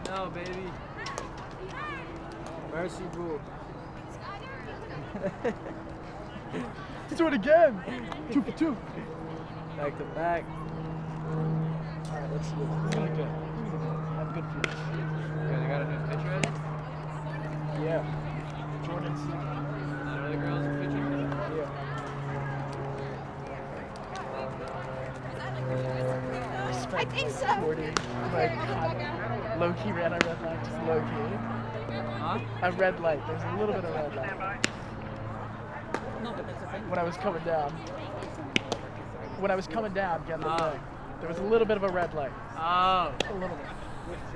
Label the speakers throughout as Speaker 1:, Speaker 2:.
Speaker 1: No, baby. Mercy rule.
Speaker 2: Do it again. 2 for 2.
Speaker 1: Back to back.
Speaker 2: All right, let's see. It's gonna go. Have good feelings.
Speaker 1: Yeah, they got a new pitcher ready?
Speaker 2: Yeah. Jordan Siegel.
Speaker 1: The other girls are pitching?
Speaker 2: Yeah.
Speaker 3: I think so.
Speaker 2: Like, low-key ran a red light, just low-key.
Speaker 1: Huh?
Speaker 2: A red light. There's a little bit of red light. When I was coming down. Getting the thing. There was a little bit of a red light.
Speaker 1: Oh.
Speaker 2: A little bit.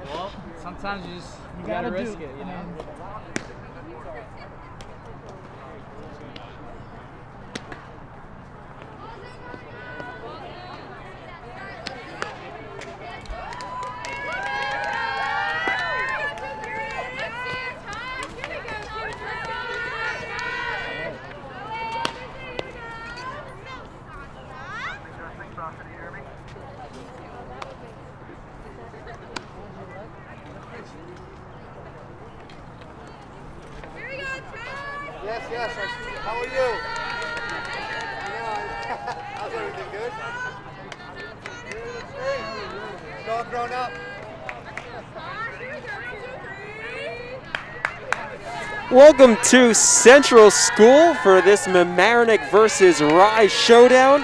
Speaker 1: Well, sometimes you
Speaker 2: You
Speaker 1: gotta
Speaker 2: gotta
Speaker 1: risk
Speaker 2: do
Speaker 1: it, you know?
Speaker 4: Yes. How are you? How's everything good? It's all grown up.
Speaker 5: Welcome to Central School for this Mamaroneck versus Rye showdown.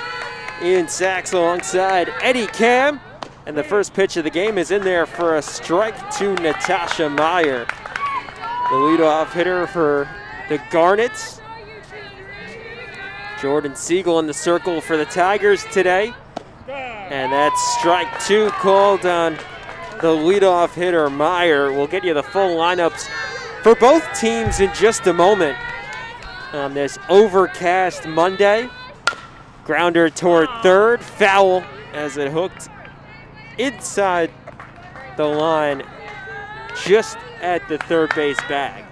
Speaker 5: Ian Sachs alongside Eddie Cam. And the first pitch of the game is in there for a strike to Natasha Meyer. The leadoff hitter for the Garnets. Jordan Siegel in the circle for the Tigers today. And that's strike 2 called on the leadoff hitter Meyer. We'll get you the full lineups for both teams in just a moment on this overcast Monday. Grounder toward third, foul as it hooked inside the line just at the third base bag.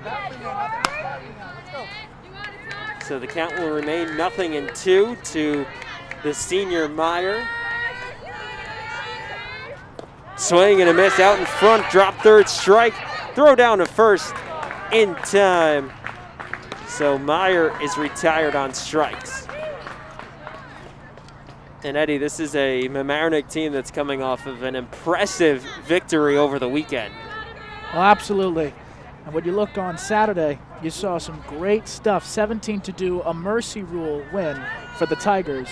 Speaker 5: So the count will remain 0-2 to the senior Meyer. Swing and a miss out in front, drop third, strike, throw down to first in time. So Meyer is retired on strikes. And Eddie, this is a Mamaroneck team that's coming off of an impressive victory over the weekend.
Speaker 2: Well, absolutely. And when you look on Saturday, you saw some great stuff. 17-2, a mercy rule win for the Tigers.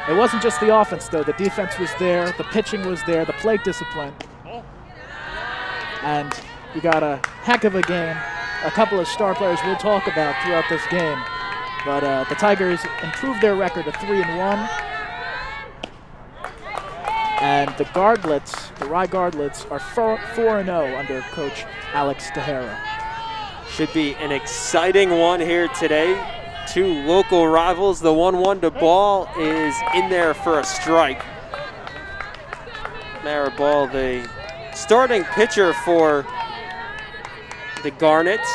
Speaker 2: It wasn't just the offense, though. The defense was there, the pitching was there, the plate discipline. And you got a heck of a game. A couple of star players we'll talk about throughout this game. But the Tigers improved their record to 3-1. And the Gardlets, the Rye Gardlets, are 4-0 under Coach Alex Tejera.
Speaker 5: Should be an exciting one here today. Two local rivals. The 1-1 to ball is in there for a strike. Maribal, the starting pitcher for the Garnets,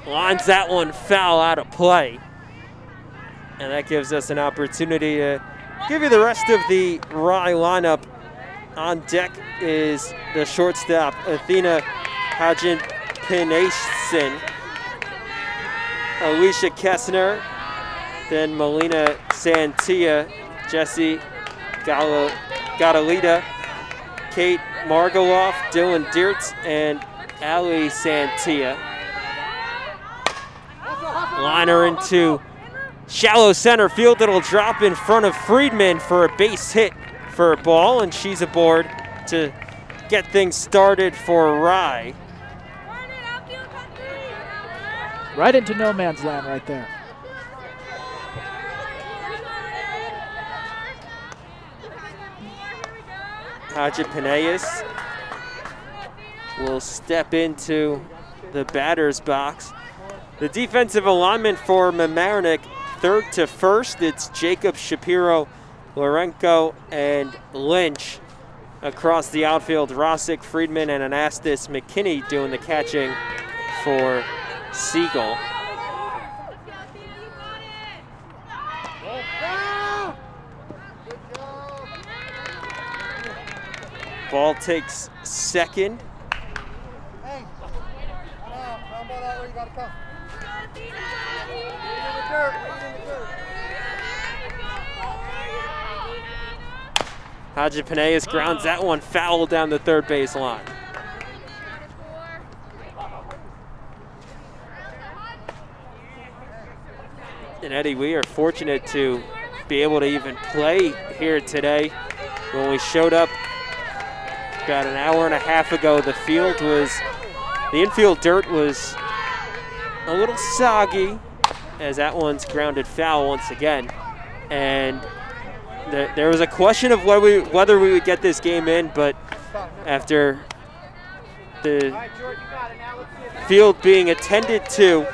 Speaker 5: lines that one foul out of play. And that gives us an opportunity to give you the rest of the Rye lineup. On deck is the shortstop, Athena Hajin-Pinason, Alicia Kessner, then Melina Santia, Jessie Gadalita, Kate Margoloff, Dylan Diertz, and Ali Santia. Liner into shallow center field. It'll drop in front of Friedman for a base hit for a ball, and she's aboard to get things started for Rye.
Speaker 2: Right into no man's land right there.
Speaker 5: Haja Penayas will step into the batter's box. The defensive alignment for Mamaroneck, third to first, it's Jacob Shapiro, Lorenko, and Lynch. Across the outfield, Rossick, Friedman, and Anastas McKinney doing the catching for Siegel. Ball takes second.
Speaker 4: Hey, round ball that way, you gotta come. Lean in the dirt, lean in the dirt.
Speaker 5: Haji Peneas grounds that one foul down the third base line. And Eddie, we are fortunate to be able to even play here today. When we showed up about an hour and a half ago, the infield dirt was a little soggy as that one's grounded foul once again. And there was a question of whether we would get this game in, but after the field being attended to,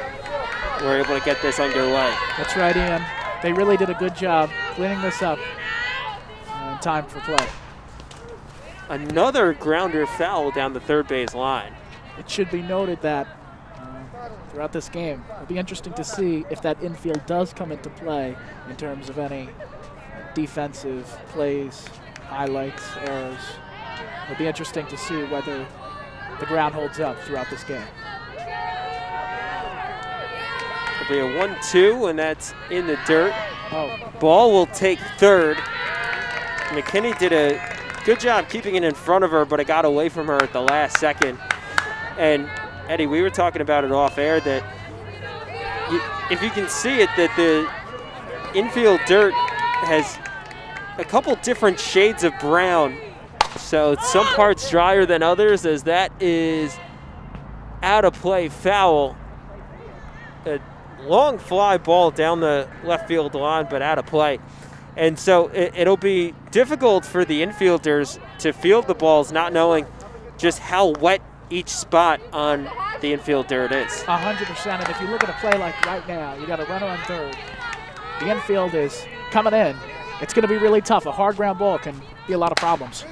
Speaker 5: we're able to get this underway.
Speaker 2: That's right, Ian. They really did a good job cleaning this up in time for play.
Speaker 5: Another grounder foul down the third base line.
Speaker 2: It should be noted that throughout this game, it'll be interesting to see if that infield does come into play in terms of any defensive plays, highlights, errors. It'll be interesting to see whether the ground holds up throughout this game.
Speaker 5: It'll be a 1-2, and that's in the dirt.
Speaker 2: Oh.
Speaker 5: Ball will take third. McKinney did a good job keeping it in front of her, but it got away from her at the last second. And Eddie, we were talking about it off air that if you can see it, that the infield dirt has a couple different shades of brown. So it's some parts drier than others, as that is out of play foul. A long fly ball down the left field line, but out of play. And so it'll be difficult for the infielders to field the balls, not knowing just how wet each spot on the infield dirt is.
Speaker 2: 100%, and if you look at a play like right now, you got a runner on third. The infield is coming in. It's going to be really tough. A hard ground ball can be a lot of problems.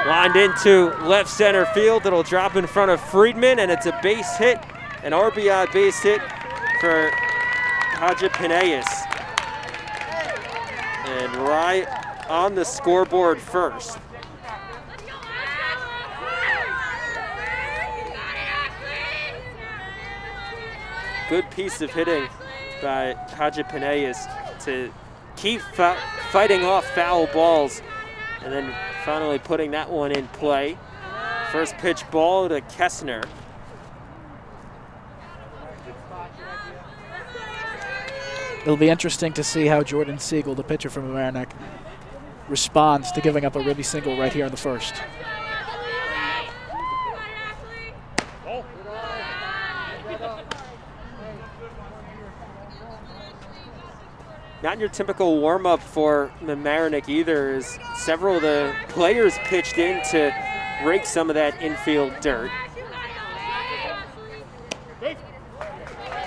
Speaker 5: Lined into left center field. It'll drop in front of Friedman, and it's a base hit, an RBI base hit for Haji Peneas. And right on the scoreboard first. Good piece of hitting by Haji Peneas to keep fighting off foul balls and then finally putting that one in play. First pitch ball to Kessner.
Speaker 2: It'll be interesting to see how Jordan Siegel, the pitcher from Mamaroneck, responds to giving up a ribby single right here in the first.
Speaker 5: Not your typical warm-up for Mamaroneck either, as several of the players pitched in to rake some of that infield dirt.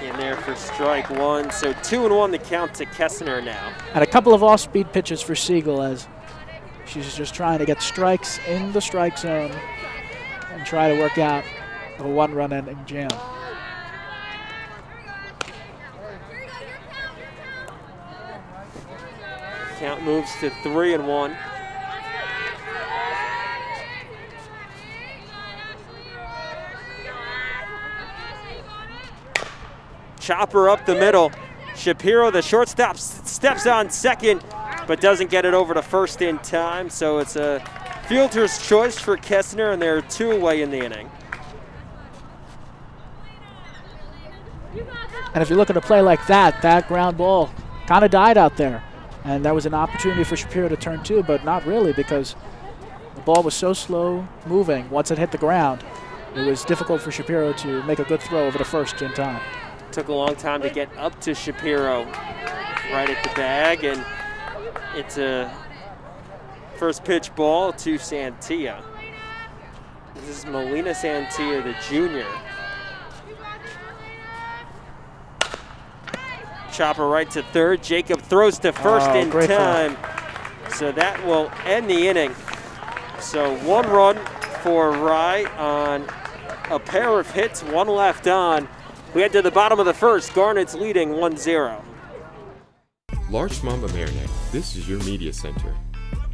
Speaker 5: In there for strike one, so 2-1 the count to Kessner now.
Speaker 2: And a couple of off-speed pitches for Siegel as she's just trying to get strikes in the strike zone and try to work out a one-run inning jam.
Speaker 5: Count moves to 3-1. Chopper up the middle. Shapiro, the shortstop, steps on second, but doesn't get it over to first in time. So it's a fielder's choice for Kessner, and they're 2 away in the inning.
Speaker 2: And if you look at a play like that, that ground ball kind of died out there. And there was an opportunity for Shapiro to turn two, but not really, because the ball was so slow moving. Once it hit the ground, it was difficult for Shapiro to make a good throw over to first in time.
Speaker 5: Took a long time to get up to Shapiro right at the bag, and it's a first pitch ball to Santia. This is Molina Santia, the junior. Chopper right to third. Jacob throws to first in time. So that will end the inning. So 1 run for Rye on a pair of hits, 1 left on. We head to the bottom of the first. Garnet's leading 1-0.
Speaker 6: Large Mamba Mamaroneck, this is your media center.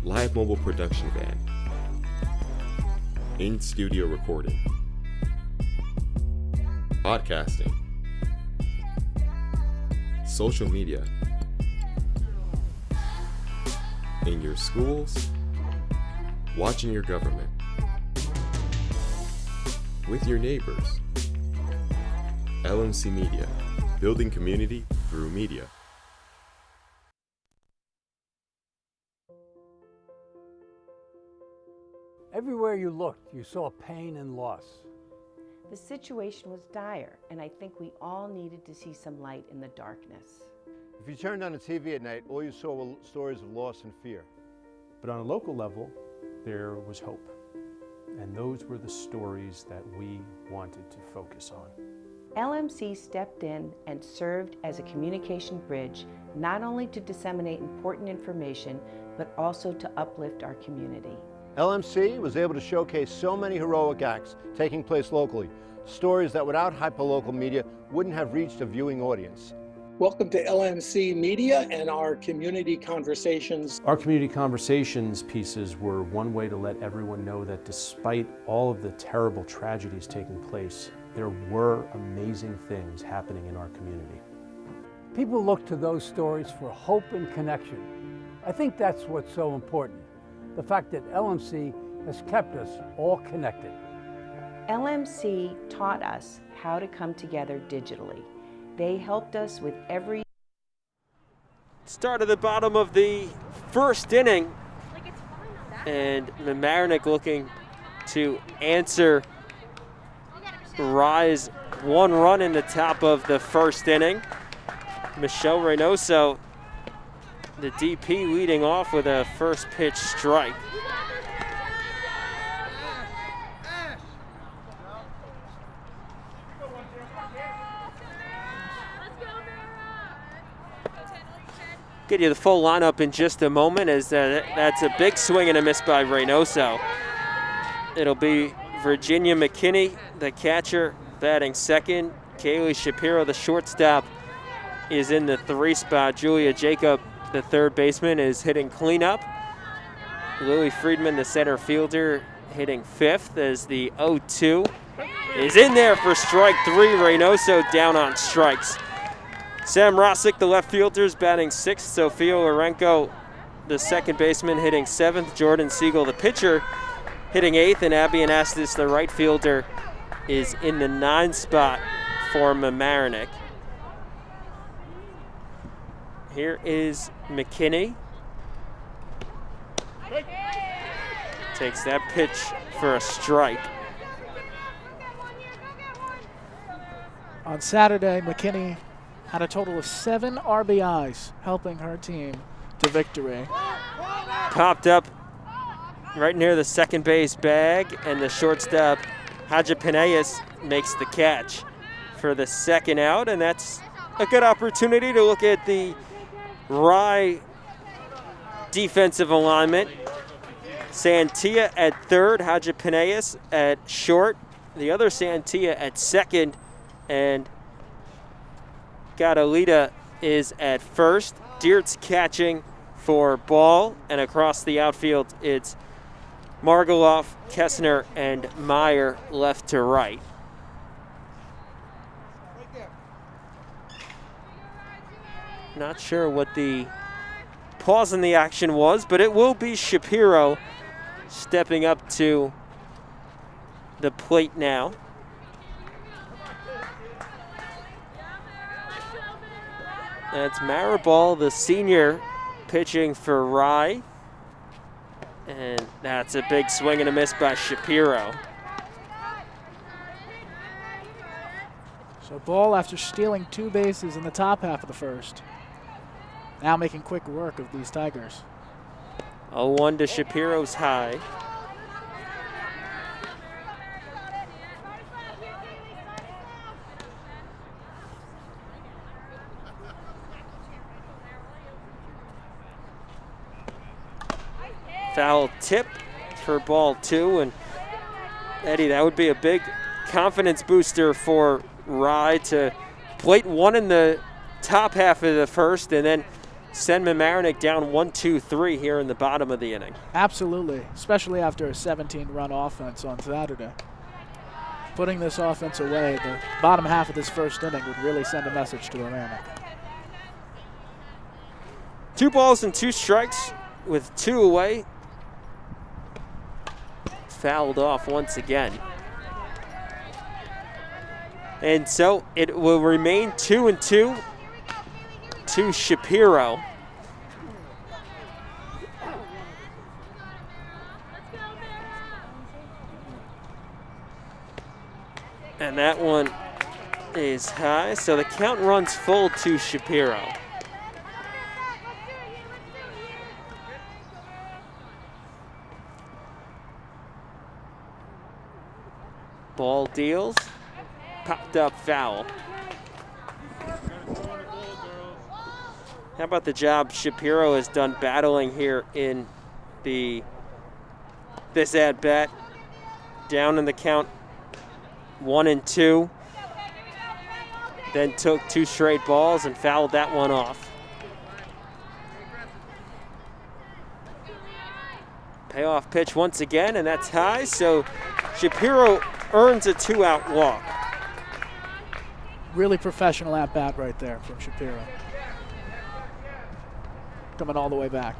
Speaker 6: Live mobile production van. in-studio recording, podcasting, social media, in your schools, watching your government, with your neighbors. LMC Media, building community through media.
Speaker 7: Everywhere you looked, you saw pain and loss.
Speaker 3: The situation was dire, and I think we all needed to see some light in the darkness.
Speaker 8: If you turned on the TV at night, all you saw were stories of loss and fear.
Speaker 9: But on a local level, there was hope. And those were the stories that we wanted to focus on.
Speaker 3: LMC stepped in and served as a communication bridge, not only to disseminate important information, but also to uplift our community.
Speaker 8: LMC was able to showcase so many heroic acts taking place locally, stories that without hyperlocal media wouldn't have reached a viewing audience.
Speaker 10: Welcome to LMC Media and our community conversations.
Speaker 9: Our community conversations pieces were one way to let everyone know that despite all of the terrible tragedies taking place, there were amazing things happening in our community.
Speaker 7: People look to those stories for hope and connection. I think that's what's so important. The fact that LMC has kept us all connected.
Speaker 3: LMC taught us how to come together digitally. They helped us with every
Speaker 5: Start at the bottom of the first inning, and Mamaroneck looking to answer Rye's one run in the top of the first inning. Michelle Reynoso, the DP, leading off with a first pitch strike. Get you the full lineup in just a moment, as that's a big swing and a miss by Reynoso. It'll be Virginia McKinney, the catcher, batting second. Kaylee Shapiro, the shortstop, is in the 3 spot. Julia Jacob, the third baseman, is hitting cleanup. Lily Friedman, the center fielder, hitting 5th, as the 0-2 is in there for strike 3. Reynoso down on strikes. Sam Rosick, the left fielder, is batting 6th. Sophia Lorenko, the second baseman, hitting 7th. Jordan Siegel, the pitcher, hitting 8th. And Abby Anastas, the right fielder, is in the 9 spot for Mamaroneck. Here is McKinney. Takes that pitch for a strike.
Speaker 2: On Saturday, McKinney had a total of 7 RBIs, helping her team to victory.
Speaker 5: Popped up right near the second base bag, and the shortstop, Haja Peneas, makes the catch for the second out, and that's a good opportunity to look at the Rye defensive alignment. Santia at third, Haja Peneas at short, the other Santia at second, and Catalita is at first. Diertz catching for Ball, and across the outfield it's Margoloff, Kessner, and Meyer left to right. Not sure what the pause in the action was, but it will be Shapiro stepping up to the plate now. That's Maribal, the senior, pitching for Rye. And that's a big swing and a miss by Shapiro.
Speaker 2: So Ball, after stealing 2 bases in the top half of the first, now making quick work of these Tigers.
Speaker 5: 0-1 to Shapiro's high. Foul tip for ball 2, and Eddie, that would be a big confidence booster for Rye to plate 1 in the top half of the first and then send Mamaroneck down 1-2-3 here in the bottom of the inning.
Speaker 2: Absolutely, especially after a 17-run offense on Saturday. Putting this offense away, the bottom half of this first inning would really send a message to Mamaroneck.
Speaker 5: 2 balls and 2 strikes with 2 away. Fouled off once again. And so it will remain 2-2 to Shapiro. And that one is high, so the count runs full to Shapiro. Ball deals, popped up foul. How about the job Shapiro has done battling here in this at-bat? Down in the count 1-2. Then took 2 straight balls and fouled that one off. Payoff pitch once again, and that's high, so Shapiro earns a 2-out walk.
Speaker 2: Really professional at-bat right there from Shapiro. Coming all the way back.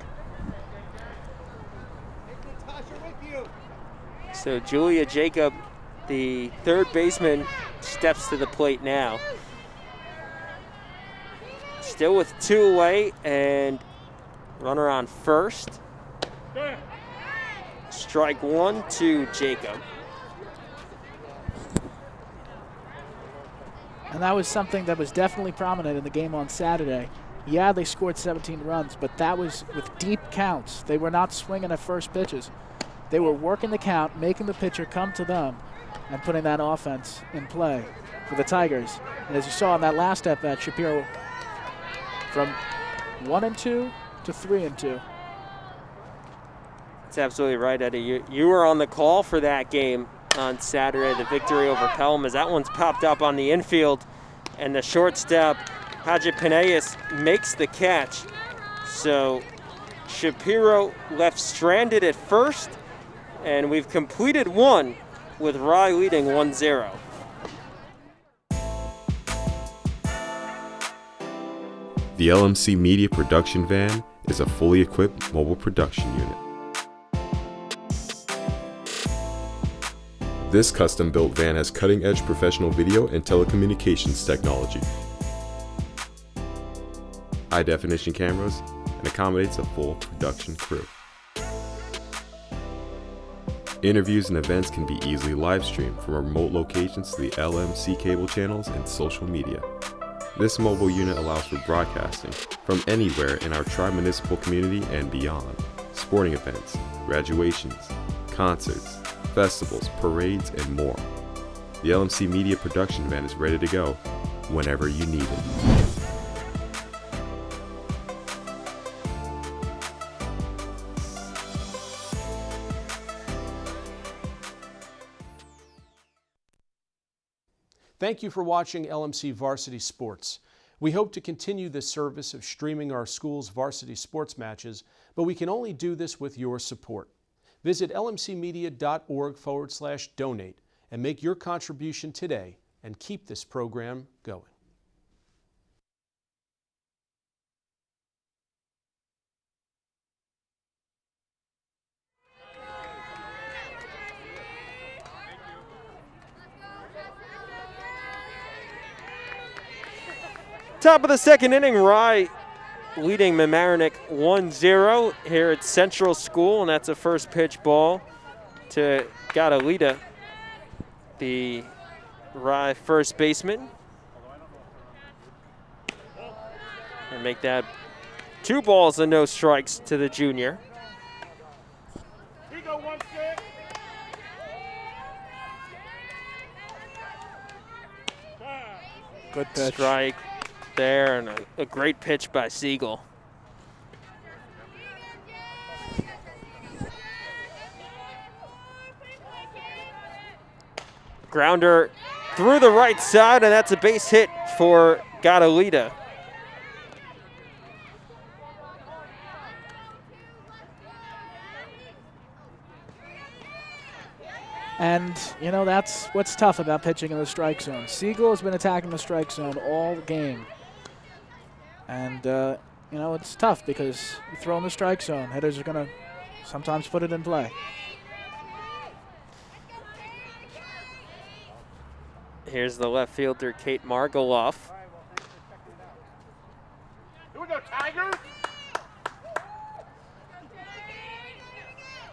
Speaker 5: So Julia Jacob, the third baseman, steps to the plate now. Still with 2 away and runner on first. Strike 1 to Jacob.
Speaker 2: And that was something that was definitely prominent in the game on Saturday. Yeah, they scored 17 runs, but that was with deep counts. They were not swinging at first pitches. They were working the count, making the pitcher come to them, and putting that offense in play for the Tigers. And as you saw in that last at-bat, Shapiro from 1-2 to 3-2.
Speaker 5: That's absolutely right, Eddie. You were on the call for that game on Saturday, the victory over Pelham, as that one's popped up on the infield, and the shortstop, Haji Penayas, makes the catch. So Shapiro left stranded at first, and we've completed one with Rye leading 1-0.
Speaker 6: The LMC Media Production Van is a fully equipped mobile production unit. This custom-built van has cutting-edge professional video and telecommunications technology, high-definition cameras, and accommodates a full production crew. Interviews and events can be easily live-streamed from remote locations to the LMC cable channels and social media. This mobile unit allows for broadcasting from anywhere in our tri-municipal community and beyond. Sporting events, graduations, concerts, festivals, parades, and more. The LMC Media Production Van is ready to go whenever you need it.
Speaker 9: Thank you for watching LMC Varsity Sports. We hope to continue this service of streaming our school's varsity sports matches, but we can only do this with your support. Visit lmcmedia.org/donate and make your contribution today and keep this program going.
Speaker 5: Top of the second inning, Rye leading Mamaroneck 1-0 here at Central School, and that's a first pitch ball to Gadalita, the Rye first baseman. And make that 2 balls and no strikes to the junior.
Speaker 2: Good pitch.
Speaker 5: Strike there, and a great pitch by Siegel. Grounder through the right side, and that's a base hit for Gadalita.
Speaker 2: And, you know, that's what's tough about pitching in the strike zone. Siegel has been attacking the strike zone all game. And, you know, it's tough because you throw in the strike zone. Hitters are going to sometimes put it in play.
Speaker 5: Here's the left fielder, Kate Margoloff.
Speaker 4: Here we go, Tigers.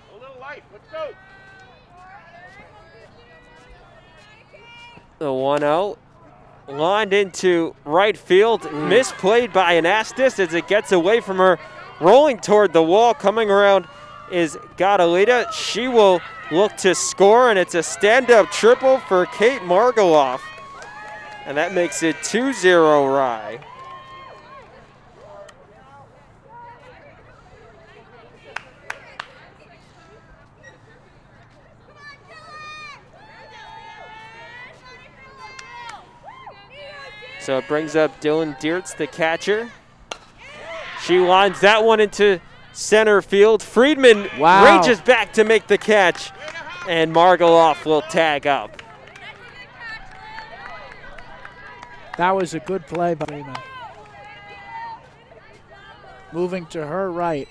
Speaker 4: A little life. Let's go.
Speaker 5: The 1-0 lined into right field, misplayed by Anastas as it gets away from her. Rolling toward the wall, coming around is Gadalita. She will look to score, and it's a stand-up triple for Kate Margoloff. And that makes it 2-0 Rye. So it brings up Dylan Diertz, the catcher. She lines that one into center field. Friedman ranges back to make the catch, and Margoloff will tag up.
Speaker 2: That was a good play by Friedman. Moving to her right.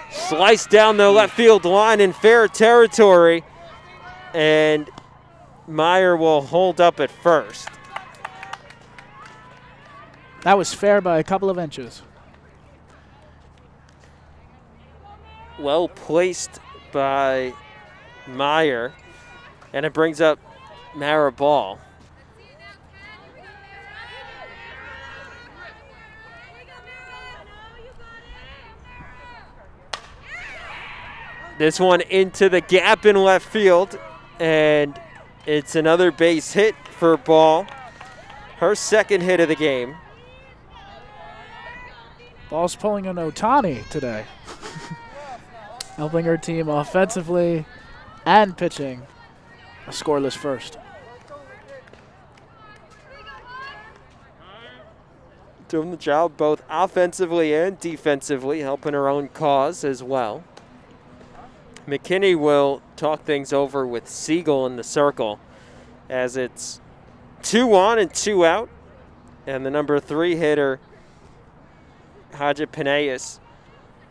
Speaker 5: Slice down the left field line in fair territory, and Meyer will hold up at first.
Speaker 2: That was fair by a couple of inches.
Speaker 5: Well placed by Meyer, and it brings up Mara Ball. This one into the gap in left field, and it's another base hit for Ball. Her second hit of the game.
Speaker 2: Ball's pulling an Otani today. Helping her team offensively and pitching a scoreless first.
Speaker 5: Doing the job both offensively and defensively, helping her own cause as well. McKinney will talk things over with Siegel in the circle as it's 2 on and 2 out. And the number 3 hitter, Haja Pineas,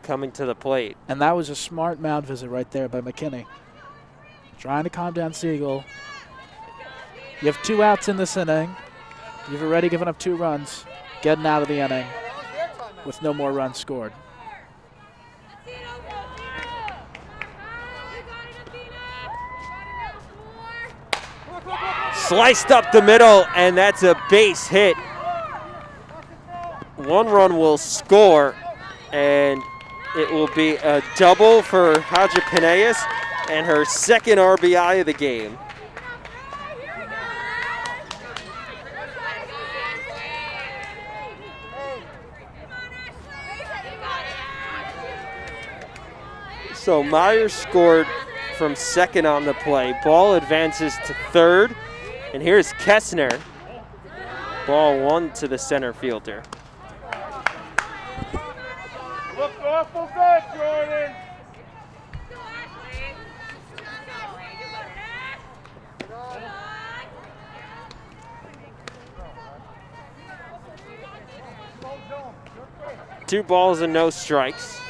Speaker 5: coming to the plate.
Speaker 2: And that was a smart mound visit right there by McKinney. Trying to calm down Siegel. You have 2 outs in this inning. You've already given up 2 runs. Getting out of the inning with no more runs scored.
Speaker 5: Sliced up the middle, and that's a base hit. 1 run will score, and it will be a double for Haja Pineas and her second RBI of the game. So Meyer scored from second on the play. Ball advances to third. And here's Kessner. Ball 1 to the center fielder.
Speaker 4: Look awful good, Jordan.
Speaker 5: Two balls and no strikes.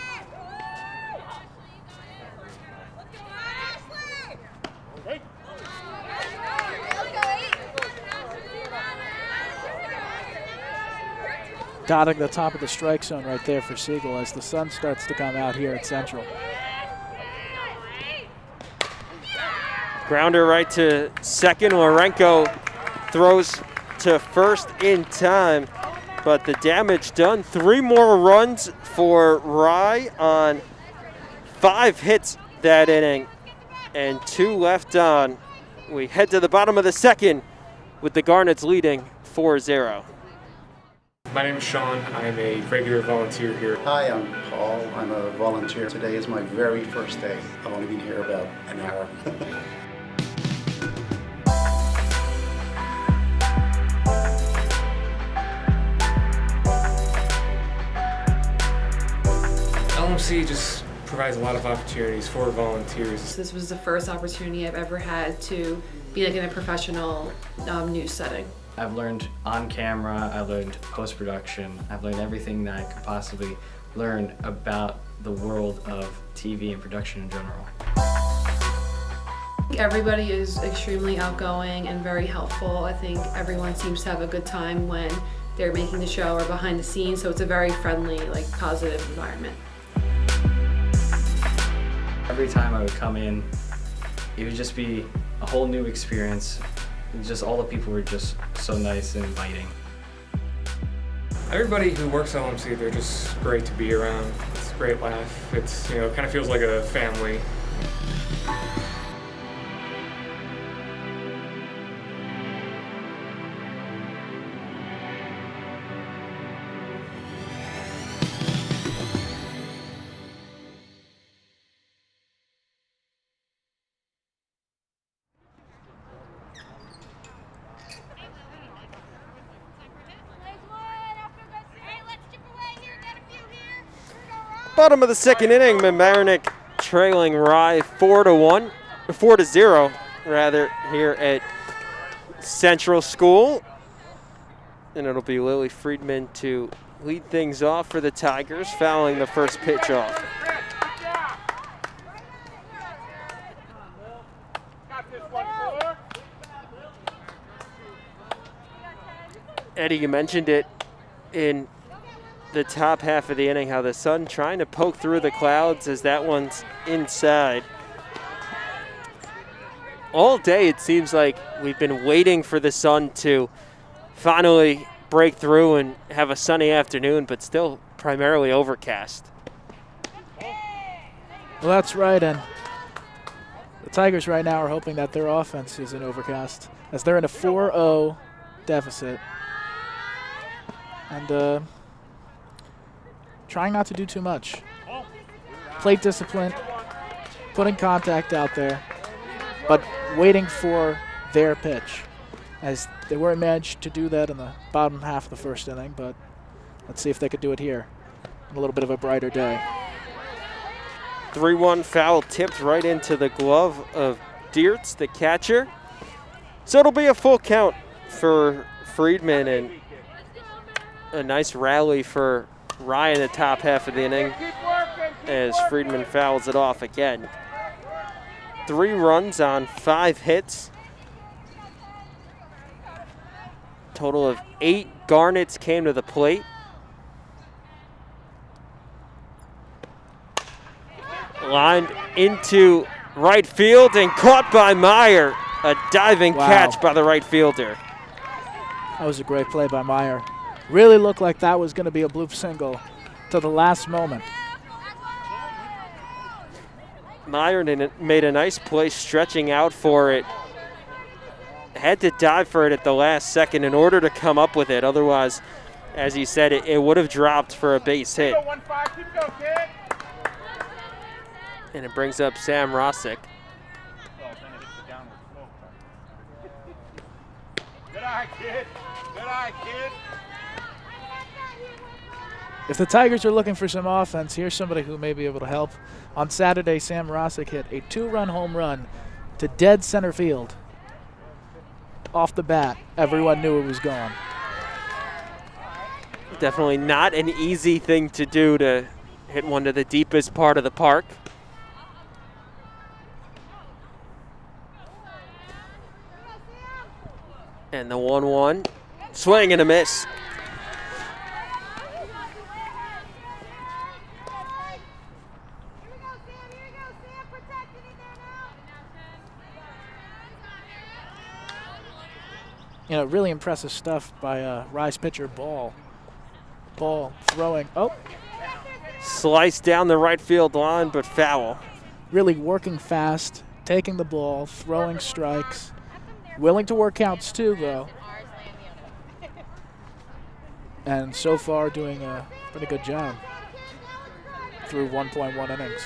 Speaker 2: Dotting the top of the strike zone right there for Siegel as the sun starts to come out here at Central.
Speaker 5: Grounder right to second. Lorenko throws to first in time, but the damage done. 3 more runs for Rye on 5 hits that inning and 2 left on. We head to the bottom of the second with the Garnets leading 4-0.
Speaker 11: My name is Sean. I am a regular volunteer here.
Speaker 12: Hi, I'm Paul. I'm a volunteer. Today is my very first day. I've only been here about an hour.
Speaker 11: LMC just provides a lot of opportunities for volunteers.
Speaker 13: This was the first opportunity I've ever had to be like in a professional news setting.
Speaker 14: I've learned on camera, I learned post-production, I've learned everything that I could possibly learn about the world of TV and production in general.
Speaker 13: Everybody is extremely outgoing and very helpful. I think everyone seems to have a good time when they're making the show or behind the scenes, so it's a very friendly, like, positive environment.
Speaker 14: Every time I would come in, it would just be a whole new experience. Just all the people were just so nice and inviting.
Speaker 11: Everybody who works at LMC, they're just great to be around. It's a great laugh. It's, you know, it kind of feels like a family.
Speaker 5: Bottom of the second inning, Mamaroneck trailing Rye 4-0 rather, here at Central School. And it'll be Lily Friedman to lead things off for the Tigers, fouling the first pitch off. Eddie, you mentioned it in the top half of the inning, how the sun trying to poke through the clouds as that one's inside. All day it seems like we've been waiting for the sun to finally break through and have a sunny afternoon, but still primarily overcast.
Speaker 2: Well, that's right, and the Tigers right now are hoping that their offense isn't overcast, as they're in a 4-0 deficit. And trying not to do too much. Plate discipline, putting contact out there, but waiting for their pitch, as they weren't managed to do that in the bottom half of the first inning, but let's see if they could do it here on a little bit of a brighter day.
Speaker 5: 3-1 foul tipped right into the glove of Diertz, the catcher. So it'll be a full count for Friedman, and a nice rally for Ryan in the top half of the inning as Friedman fouls it off again. 3 runs on 5 hits. Total of 8 Garnets came to the plate. Lined into right field and caught by Meyer. A diving catch by the right fielder.
Speaker 2: That was a great play by Meyer. Really looked like that was going to be a bloop single to the last moment.
Speaker 5: Meyer made a nice play stretching out for it. Had to dive for it at the last second in order to come up with it. Otherwise, as he said, it would have dropped for a base hit. And it brings up Sam Rosick.
Speaker 4: Good eye, kid. Good eye, kid.
Speaker 2: If the Tigers are looking for some offense, here's somebody who may be able to help. On Saturday, Sam Rosick hit a 2-run home run to dead center field. Off the bat, everyone knew it was gone.
Speaker 5: Definitely not an easy thing to do, to hit one to the deepest part of the park. And the 1-1, swing and a miss.
Speaker 2: You know, really impressive stuff by Rye's pitcher, Ball. Ball throwing,
Speaker 5: Sliced down the right field line, but foul.
Speaker 2: Really working fast, taking the ball, throwing strikes. Willing to work counts too, though. And so far doing a pretty good job through 1.1 innings.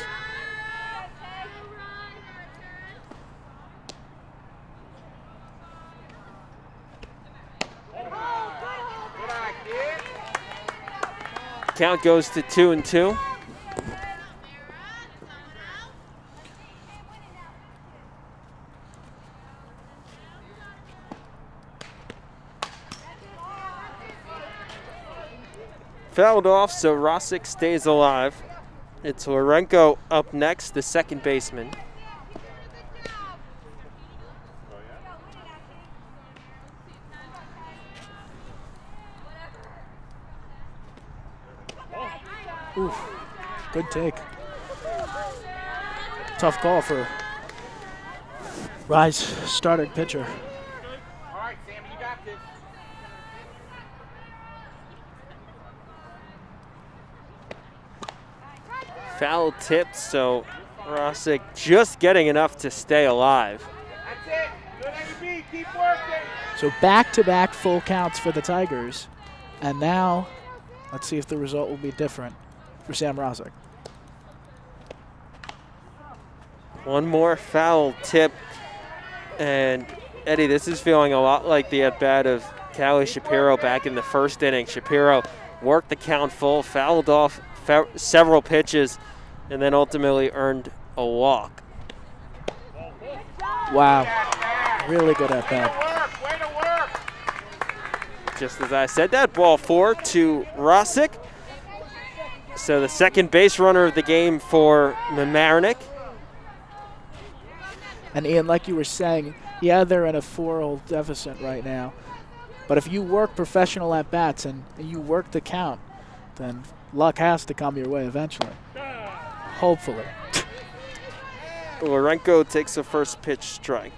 Speaker 5: Count goes to 2-2. fouled off, so Rosick stays alive. It's Lorenko up next, the second baseman.
Speaker 2: Oof, good take. Tough call for Rye's starting pitcher.
Speaker 4: All right, Sammy, you got this.
Speaker 5: Foul tipped, so Rosick just getting enough to stay alive.
Speaker 4: That's it. Good as you be. Keep working.
Speaker 2: So back-to-back full counts for the Tigers. And now, let's see if the result will be different for Sam Rosick.
Speaker 5: One more foul tip. And Eddie, this is feeling a lot like the at-bat of Callie Shapiro back in the first inning. Shapiro worked the count full, fouled off several pitches, and then ultimately earned a walk.
Speaker 2: Wow, really good at bat.
Speaker 4: Way to work.
Speaker 5: Just as I said that, ball 4 to Rosick. So the second base runner of the game for Mamaroneck.
Speaker 2: And Ian, like you were saying, yeah, they're in a 4-0 deficit right now. But if you work professional at-bats and you work the count, then luck has to come your way eventually. Hopefully.
Speaker 5: Lorenko takes a first pitch strike.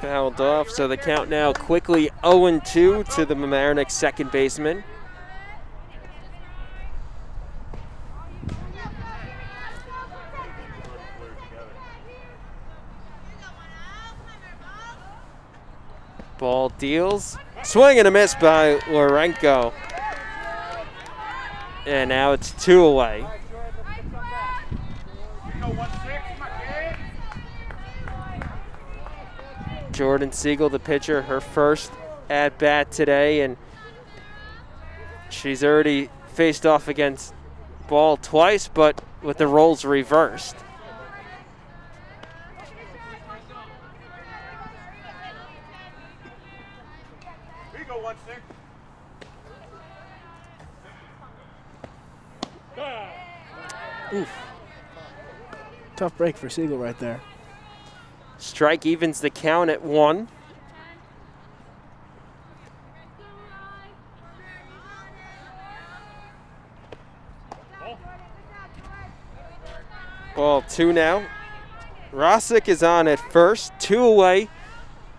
Speaker 5: Fouled off, so the count now quickly 0-2 to the Mamaroneck second baseman. Ball deals. Swing and a miss by Lorenko. And now it's 2 away. Jordan Siegel, the pitcher, her first at-bat today, and she's already faced off against Ball twice, but with the roles reversed.
Speaker 4: Here you go, 1-6.
Speaker 2: Oof. Tough break for Siegel right there.
Speaker 5: Strike evens the count at 1. Ball 2 now. Rosick is on at first, 2 away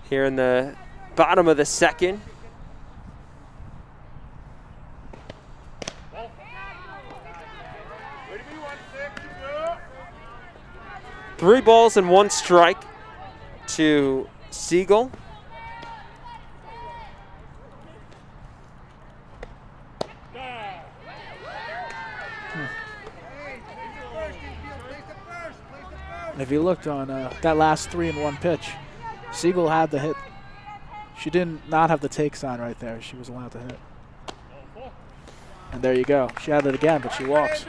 Speaker 5: here in the bottom of the second. Three balls and 1 strike to Siegel.
Speaker 2: If you looked on that last 3-1 pitch, Siegel had the hit. She did not have the take sign right there. She was allowed to hit. And there you go. She had it again, but she walks.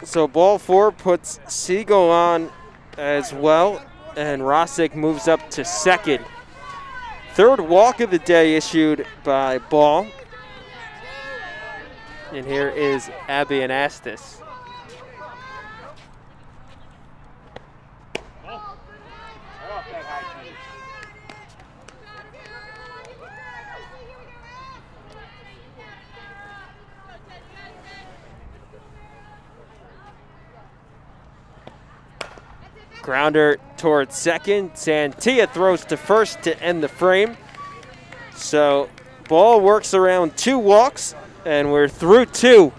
Speaker 5: So ball 4 puts Siegel on as well, and Rosick moves up to second. Third walk of the day issued by Ball. And here is Abby Anastas. Grounder towards second. Santia throws to first to end the frame. So Ball works around 2 walks, and we're through 2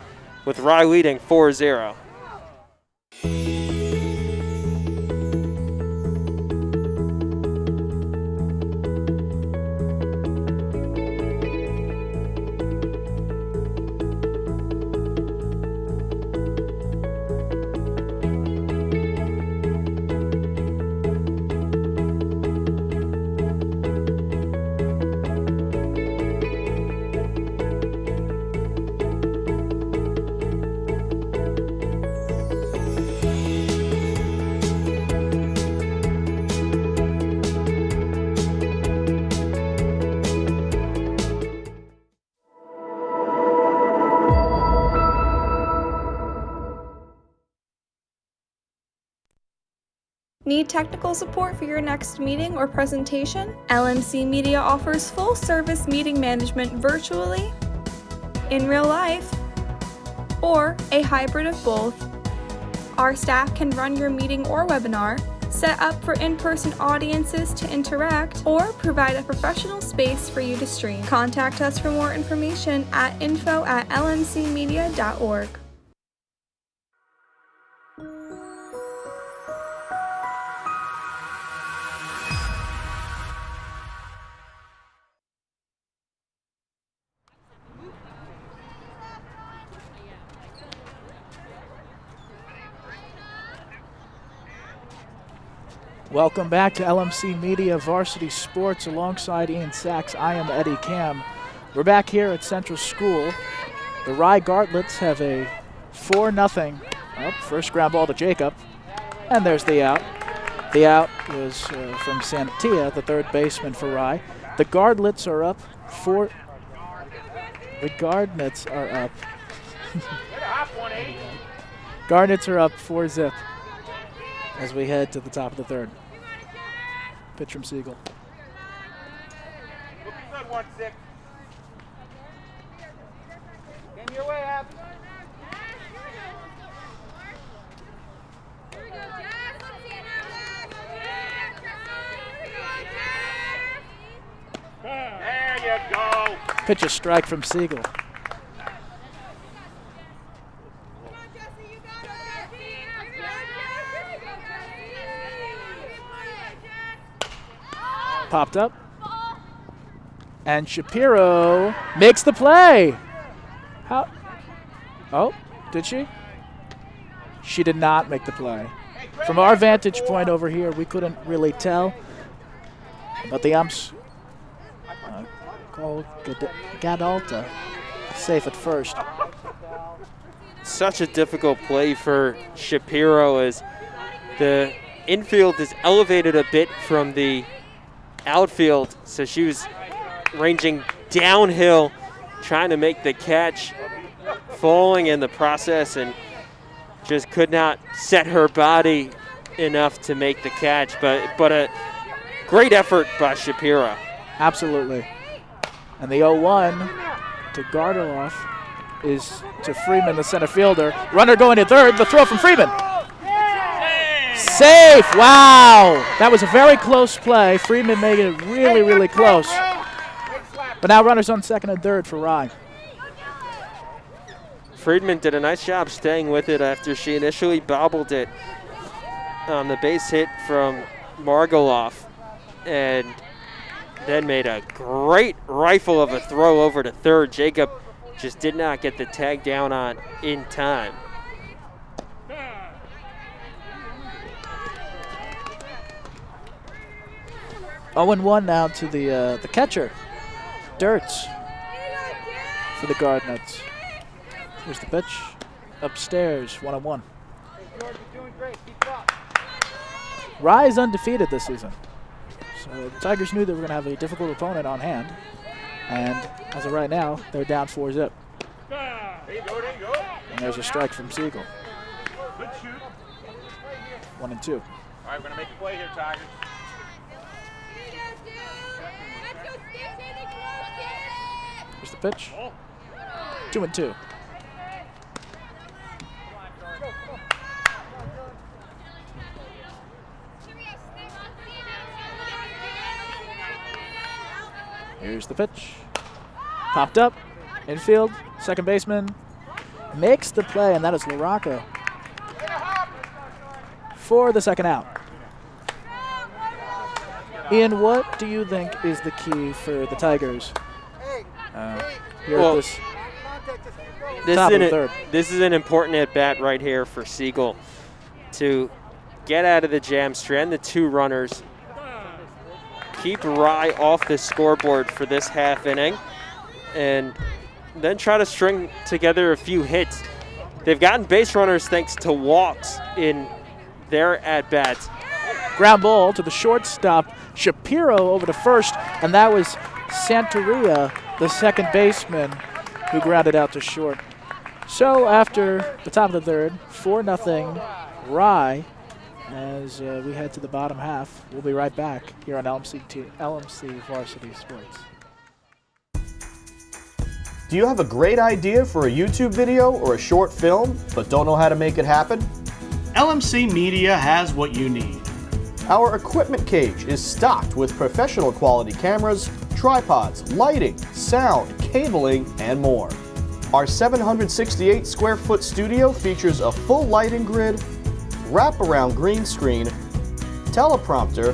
Speaker 5: with Rye leading 4-0.
Speaker 15: Need technical support for your next meeting or presentation? LMC Media offers full-service meeting management virtually, in real life, or a hybrid of both. Our staff can run your meeting or webinar, set up for in-person audiences to interact, or provide a professional space for you to stream. Contact us for more information at info@lmcmedia.org.
Speaker 2: Welcome back to LMC Media Varsity Sports alongside Ian Sachs. I am Eddie Cam. We're back here at Central School. The Rye Gartlets have a 4-0 first ground ball to Jacob. And there's the out. The out was from Santia, the third baseman for Rye. The Gartlets are up 4. The Garnets are up. Garnets are up 4-0 as we head to the top of the third. Pitch from Siegel.
Speaker 4: Good one, 6. Get your way, Ab. There you go.
Speaker 2: Pitch a strike from Siegel. Popped up. And Shapiro makes the play. How? Oh, did she? She did not make the play. From our vantage point over here, we couldn't really tell. But the umps called Gadalta safe at first.
Speaker 5: Such a difficult play for Shapiro as the infield is elevated a bit from the outfield, so she was ranging downhill trying to make the catch, falling in the process, and just could not set her body enough to make the catch, but a great effort by Shapiro.
Speaker 2: Absolutely. And the 0-1 to Gardeloff is to Freeman, the center fielder. Runner going to third, the throw from Freeman. Safe, wow. That was a very close play. Freeman made it really, really close. But now runners on second and third for Rye.
Speaker 5: Friedman did a nice job staying with it after she initially bobbled it on the base hit from Margoloff, and then made a great rifle of a throw over to third. Jacob just did not get the tag down on in time.
Speaker 2: Oh, 0-1 now to the catcher, Dirts, for the Garnets. Here's the pitch, upstairs, 1-1. Rye is undefeated this season, so the Tigers knew they were going to have a difficult opponent on hand, and as of right now, they're down 4-0. And there's a strike from Siegel. 1-2.
Speaker 4: All right, we're going to make a play here, Tigers.
Speaker 2: Here's the pitch. 2-2. Here's the pitch. Popped up. Infield. Second baseman makes the play, and that is LaRocca for the second out. Ian, what do you think is the key for the Tigers?
Speaker 5: This is an important at-bat right here for Siegel to get out of the jam, strand the two runners, keep Rye off the scoreboard for this half inning, and then try to string together a few hits. They've gotten base runners thanks to walks in their at-bats.
Speaker 2: Ground ball to the shortstop, Shapiro over to first, and that was Santeria, the second baseman, who grounded out to short. So after the top of the third, 4-0 Rye, as we head to the bottom half. We'll be right back here on LMC Varsity Sports.
Speaker 16: Do you have a great idea for a YouTube video or a short film, but don't know how to make it happen?
Speaker 17: LMC Media has what you need.
Speaker 16: Our equipment cage is stocked with professional quality cameras, tripods, lighting, sound, cabling, and more. Our 768 square foot studio features a full lighting grid, wraparound green screen, teleprompter,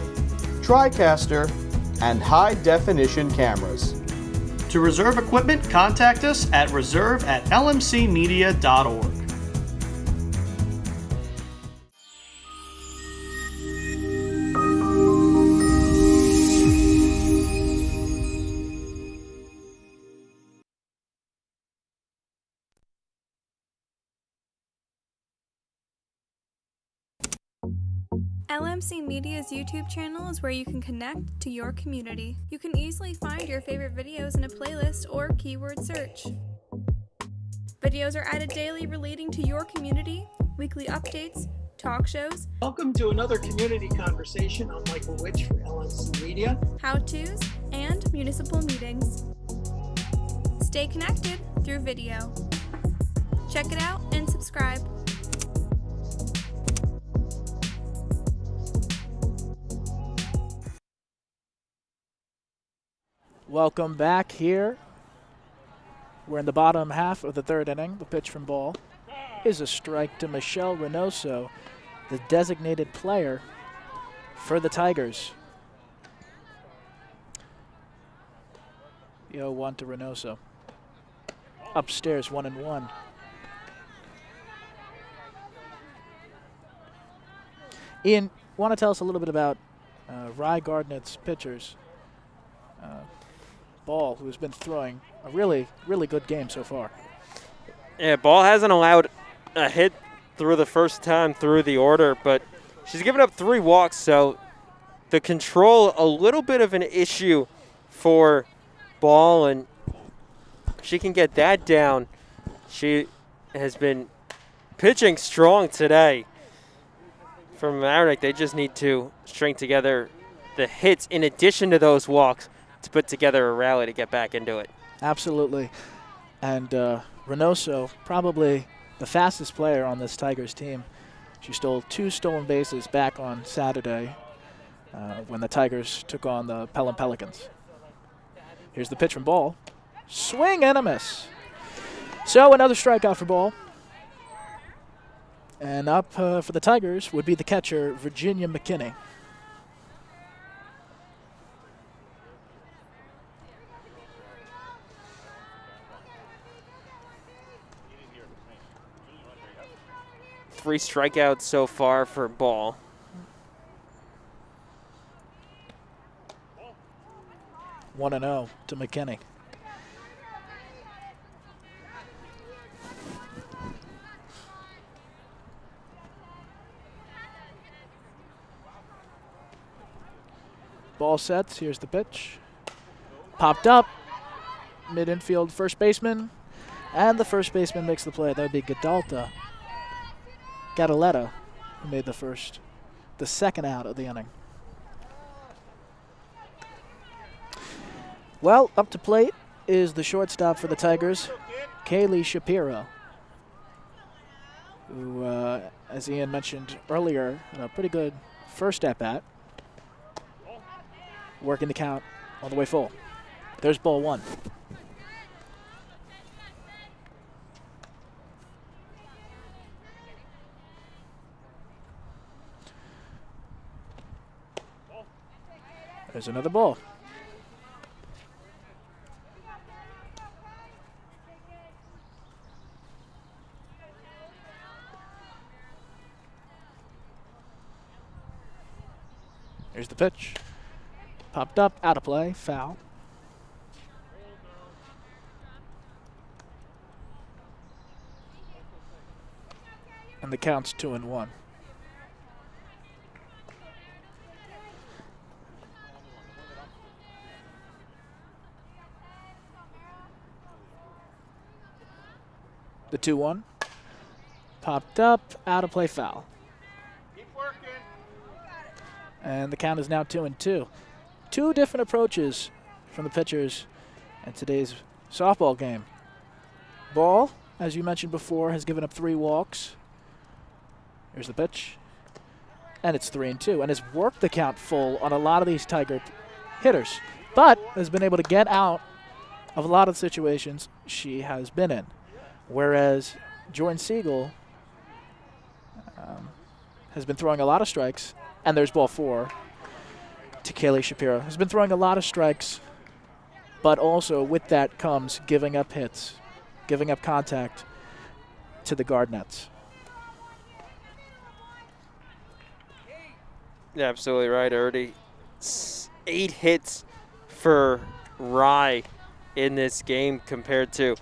Speaker 16: TriCaster, and high-definition cameras.
Speaker 17: To reserve equipment, contact us at reserve@lmcmedia.org.
Speaker 15: LMC Media's YouTube channel is where you can connect to your community. You can easily find your favorite videos in a playlist or keyword search. Videos are added daily relating to your community, weekly updates, talk shows.
Speaker 10: Welcome to another community conversation. I'm Michael Witch for LMC Media.
Speaker 15: How-tos, and municipal meetings. Stay connected through video. Check it out and subscribe.
Speaker 2: Welcome back here. We're in the bottom half of the third inning. The pitch from ball is a strike to Michelle Reynoso, the designated player for the Tigers. The 0-1 to Reynoso. Upstairs, 1-1. Ian, want to tell us a little bit about Rye Gardnett's pitchers? Ball, who's been throwing a really, really good game so far.
Speaker 5: Yeah, Ball hasn't allowed a hit through the first time through the order, but she's given up 3 walks, so the control, a little bit of an issue for Ball, and she can get that down. She has been pitching strong today. From Mamaroneck, they just need to string together the hits in addition to those walks to put together a rally to get back into it.
Speaker 2: Absolutely. And Reynoso, probably the fastest player on this Tigers team. She stole 2 stolen bases back on Saturday when the Tigers took on the Pelham Pelicans. Here's the pitch from Ball. Swing and a miss. So another strikeout for Ball. And up for the Tigers would be the catcher, Virginia McKinney.
Speaker 5: Three strikeouts so far for Ball.
Speaker 2: 1-0 to McKinney. Ball sets. Here's the pitch. Popped up. Mid-infield first baseman. And the first baseman makes the play. That would be Gadaleta, who made the second out of the inning. Well, up to plate is the shortstop for the Tigers, Kaylee Shapiro, who, as Ian mentioned earlier, a pretty good first at-bat. Working the count all the way full. There's ball 1. There's another ball. Here's the pitch. Popped up, out of play, foul. And the count's 2-1. The 2-1. Popped up, out of play, foul.
Speaker 4: Keep working.
Speaker 2: And the count is now 2-2. Two different approaches from the pitchers in today's softball game. Ball, as you mentioned before, has given up 3 walks. Here's the pitch. And it's 3-2. And has worked the count full on a lot of these Tiger hitters, but has been able to get out of a lot of the situations she has been in. Whereas Jordan Siegel has been throwing a lot of strikes, and there's ball 4 to Kaylee Shapiro. Has been throwing a lot of strikes, but also with that comes giving up hits, giving up contact to the guard nets.
Speaker 5: Yeah, absolutely right, Ernie. 8 hits for Rye in this game compared to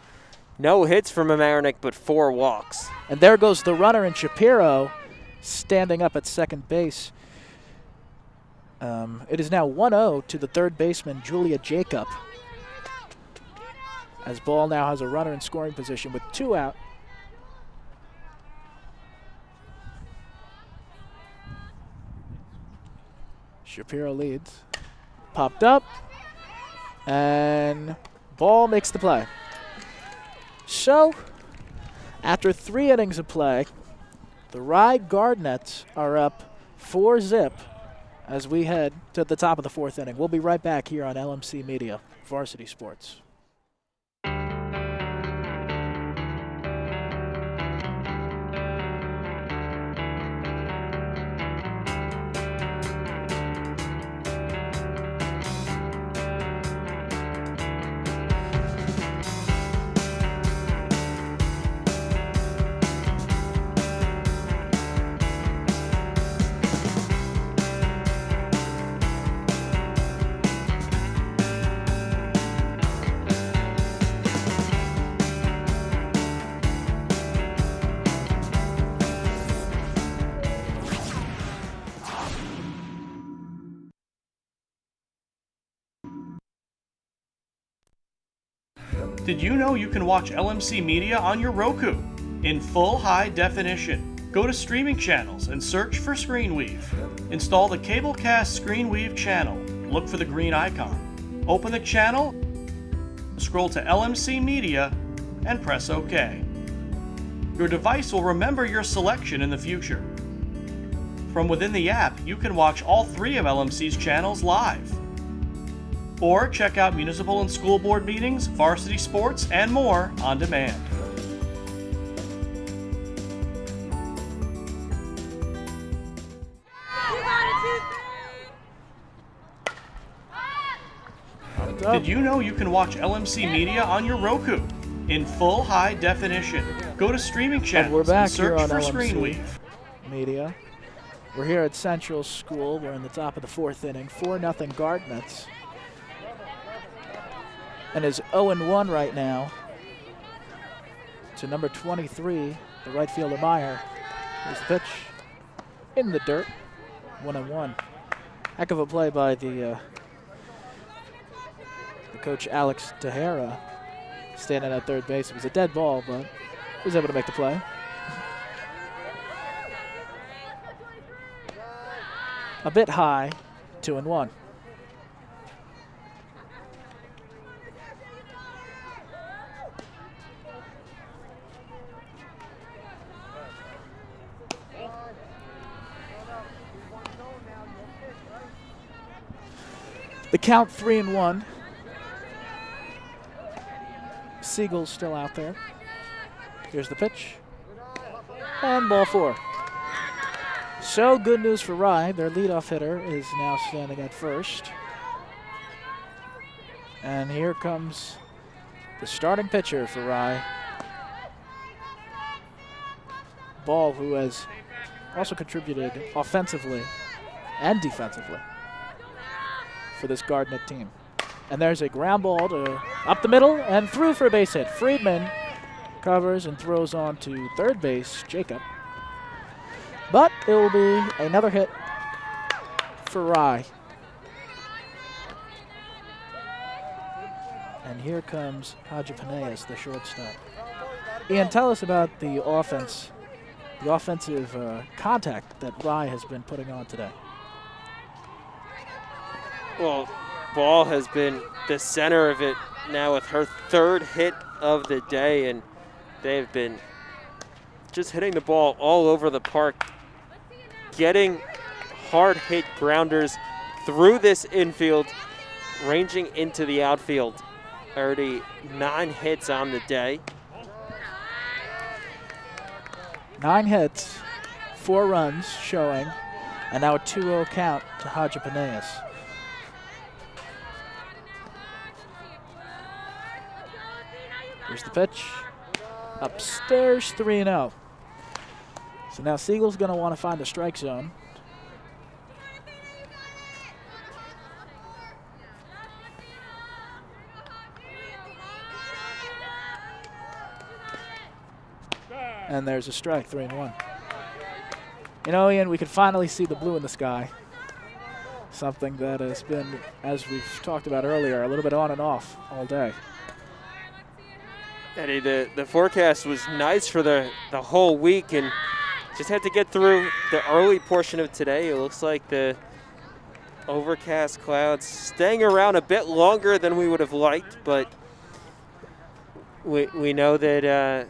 Speaker 5: no hits from Mamaroneck, but 4 walks.
Speaker 2: And there goes the runner in Shapiro standing up at second base. It is now 1-0 to the third baseman, Julia Jacob, as Ball now has a runner in scoring position with 2 out. Shapiro leads. Popped up. And Ball makes the play. So, after 3 innings of play, the Rye Guard Nets are up 4-zip as we head to the top of the 4th inning. We'll be right back here on LMC Media, Varsity Sports.
Speaker 17: Did you know you can watch LMC Media on your Roku in full high definition? Go to streaming channels and search for ScreenWeave. Install the Cablecast ScreenWeave channel. Look for the green icon. Open the channel, scroll to LMC Media, and press OK. Your device will remember your selection in the future. From within the app, you can watch all 3 of LMC's channels live. Or check out municipal and school board meetings, varsity sports, and more on demand. Did you know you can watch LMC Media on your Roku in full high definition? Go to streaming channels and search for ScreenWeave.
Speaker 2: Media. We're here at Central School. We're in the top of the 4th inning. 4-0 Guard Nets. And is 0-1 right now to number 23, the right fielder Meyer. Here's the pitch in the dirt, 1-1. Heck of a play by the coach Alex Tejera, standing at third base. It was a dead ball, but he was able to make the play. A bit high, 2-1. The count 3-1. Siegel's still out there. Here's the pitch. And ball 4. So good news for Rye. Their leadoff hitter is now standing at first. And here comes the starting pitcher for Rye. Ball, who has also contributed offensively and defensively for this Guard Net team. And there's a ground ball to up the middle and through for a base hit. Friedman covers and throws on to third base, Jacob. But it will be another hit for Rye. And here comes Haji Paneas, the shortstop. Ian, tell us about the offense, the offensive contact that Rye has been putting on today.
Speaker 5: Well, Ball has been the center of it now with her third hit of the day, and they've been just hitting the ball all over the park, getting hard hit grounders through this infield, ranging into the outfield. Already 9 hits on the day.
Speaker 2: 9 hits, 4 runs showing, and now a 2-0 count to Hadjipaneas. Here's the pitch. Upstairs, 3-0. So now Siegel's going to want to find a strike zone. And there's a strike, 3-1. You know, Ian, we can finally see the blue in the sky. Something that has been, as we've talked about earlier, a little bit on and off all day.
Speaker 5: Eddie, the forecast was nice for the whole week, and just had to get through the early portion of today. It looks like the overcast clouds staying around a bit longer than we would have liked, but we know that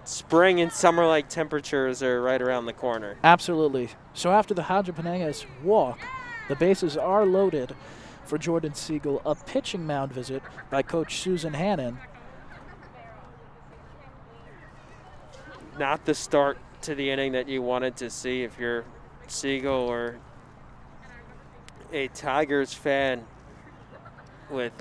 Speaker 5: spring and summer-like temperatures are right around the corner.
Speaker 2: Absolutely. So after the Hadjipaneas walk, the bases are loaded for Jordan Siegel. A pitching mound visit by Coach Susan Hannon.
Speaker 5: Not the start to the inning that you wanted to see if you're Siegel or a Tigers fan, with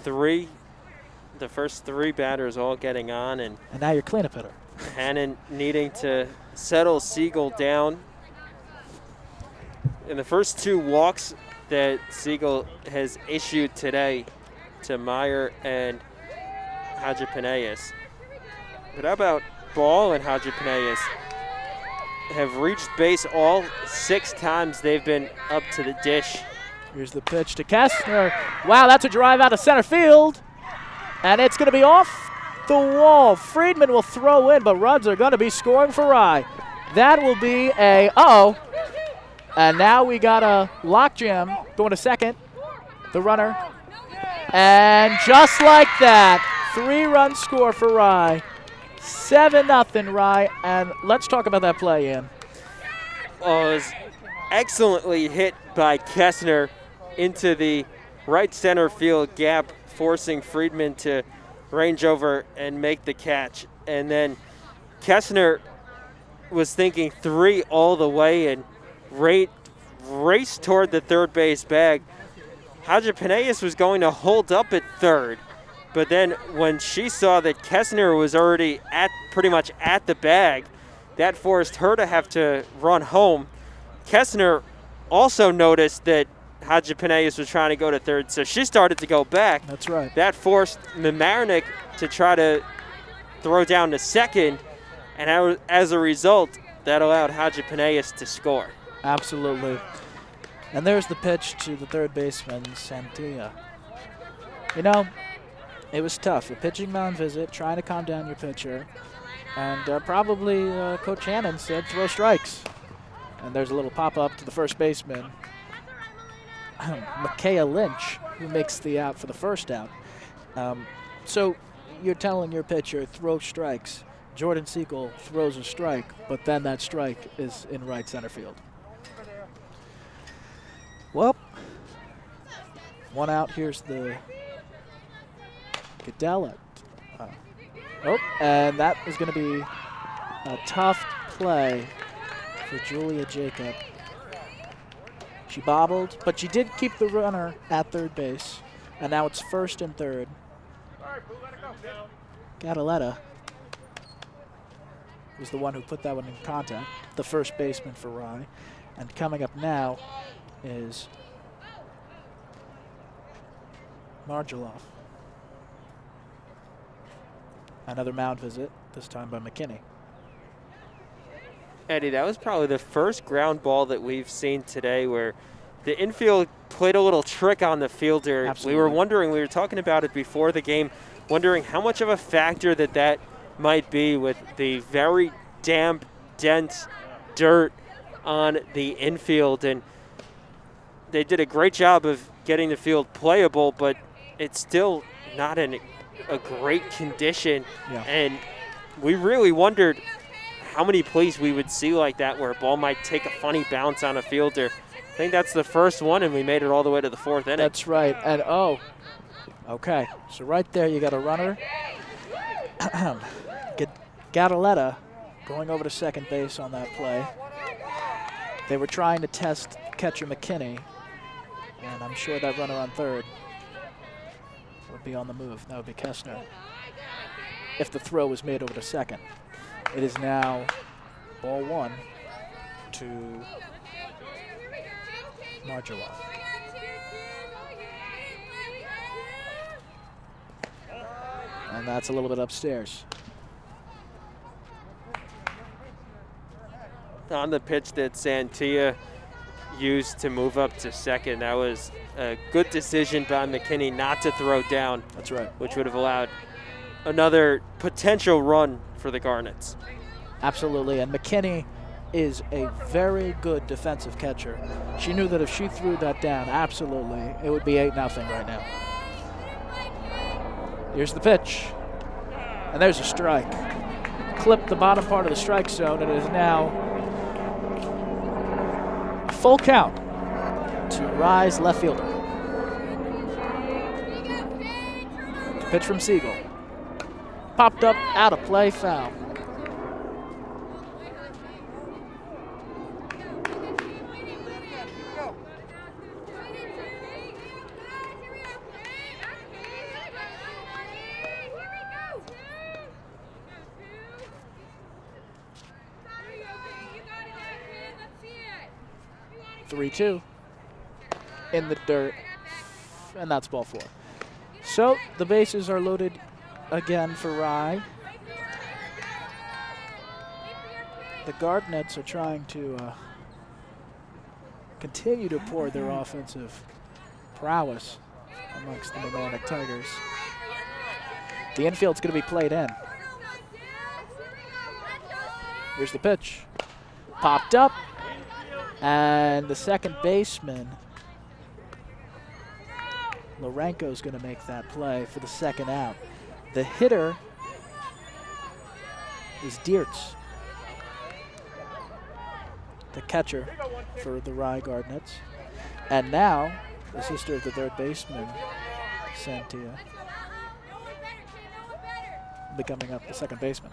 Speaker 5: the first 3 batters all getting on, and
Speaker 2: now you're cleanup hitter.
Speaker 5: Hannon needing to settle Siegel down. In the first 2 walks that Siegel has issued today to Meyer and Hadjipaneas. But how about Ball and Hadjipaneas? Have reached base all 6 times they've been up to the dish.
Speaker 2: Here's the pitch to Kessner. Wow, that's a drive out of center field. And it's going to be off the wall. Friedman will throw in, but runs are going to be scoring for Rye. That will be a, and now we got a lockjam going to second. The runner. And just like that, 3-run score for Rye. 7-0 Rye. And let's talk about that play, Ian.
Speaker 5: Oh, it was excellently hit by Kessner into the right center field gap, forcing Friedman to range over and make the catch. And then Kessner was thinking 3 all the way and raced toward the third base bag. Hadjipaneas was going to hold up at third, but then when she saw that Kessner was already pretty much at the bag, that forced her to have to run home. Kessner also noticed that Hadjipaneas was trying to go to third, so she started to go back.
Speaker 2: That's right.
Speaker 5: That forced Mamaroneck to try to throw down to second, and as a result, that allowed Hadjipaneas to score.
Speaker 2: Absolutely. And there's the pitch to the third baseman, Santia. You know, it was tough. A pitching mound visit, trying to calm down your pitcher, and probably Coach Hannon said throw strikes. And there's a little pop-up to the first baseman, Micaiah Lynch, who makes the out for the first out. So you're telling your pitcher, throw strikes. Jordan Siegel throws a strike, but then that strike is in right center field. Well, 1 out. Here's the Goodell. And that is going to be a tough play for Julia Jacob. She bobbled, but she did keep the runner at third base. And now it's first and third. Gadaletta was the one who put that one in contact, the first baseman for Rye. And coming up now is Margelov. Another mound visit, this time by McKinney.
Speaker 5: Eddie, that was probably the first ground ball that we've seen today where the infield played a little trick on the fielder.
Speaker 2: Absolutely.
Speaker 5: We were talking about it before the game, wondering how much of a factor that might be with the very damp, dense dirt on the infield. And they did a great job of getting the field playable, but it's still not in a great condition.
Speaker 2: Yeah.
Speaker 5: And we really wondered how many plays we would see like that where a ball might take a funny bounce on a fielder. I think that's the first one, and we made it all the way to the 4th inning.
Speaker 2: That's right. And okay. So right there you got a runner. Gadaletta going over to second base on that play. They were trying to test catcher McKinney, and I'm sure that runner on third would be on the move. That would be Kessner if the throw was made over to second. It is now ball 1 to Margelov. And that's a little bit upstairs.
Speaker 5: On the pitch that Santia used to move up to second, that was a good decision by McKinney not to throw down.
Speaker 2: That's right.
Speaker 5: Which would have allowed another potential run for the Garnets.
Speaker 2: Absolutely, and McKinney is a very good defensive catcher. She knew that if she threw that down, absolutely, it would be 8-0 right now. Here's the pitch, and there's a strike. Clipped the bottom part of the strike zone, and it is now a full count to Rye's left fielder. Pitch from Siegel. Popped up, out of play, foul. Three-two in the dirt, and that's ball 4. So the bases are loaded again for Rye. The Garnets are trying to continue to pour their offensive prowess amongst the Mamaroneck Tigers. The infield's going to be played in. Here's the pitch. Popped up. And the second baseman, Lorenko's going to make that play for the second out. The hitter is Diertz, the catcher for the Rye Garnets. And now, the sister of the third baseman, Santia, will be coming up the second baseman.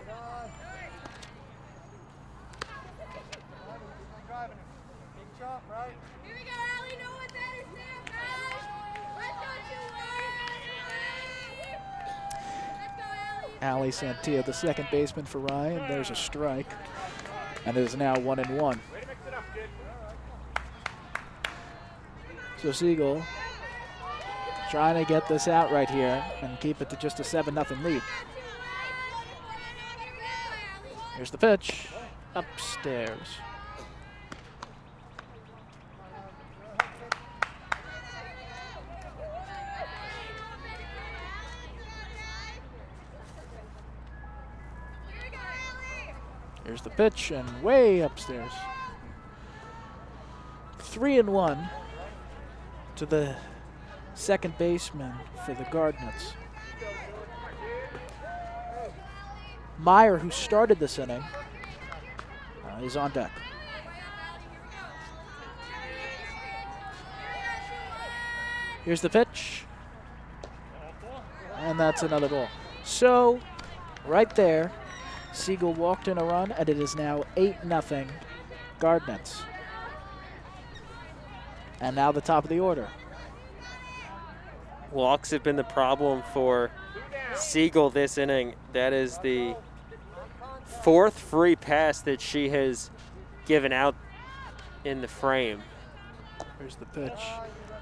Speaker 2: Ali Santia, the second baseman for Rye, and there's a strike. And it is now 1-1. So Siegel trying to get this out right here and keep it to just a 7-0 lead. Here's the pitch, upstairs. Here's the pitch, and way upstairs. 3-1 to the second baseman for the Garnets. Meyer, who started this inning, is on deck. Here's the pitch, and that's another ball. So, right there, Siegel walked in a run, and it is now 8-0 Garnets. And now the top of the order.
Speaker 5: Walks have been the problem for Siegel this inning. That is the 4th free pass that she has given out in the frame.
Speaker 2: Here's the pitch,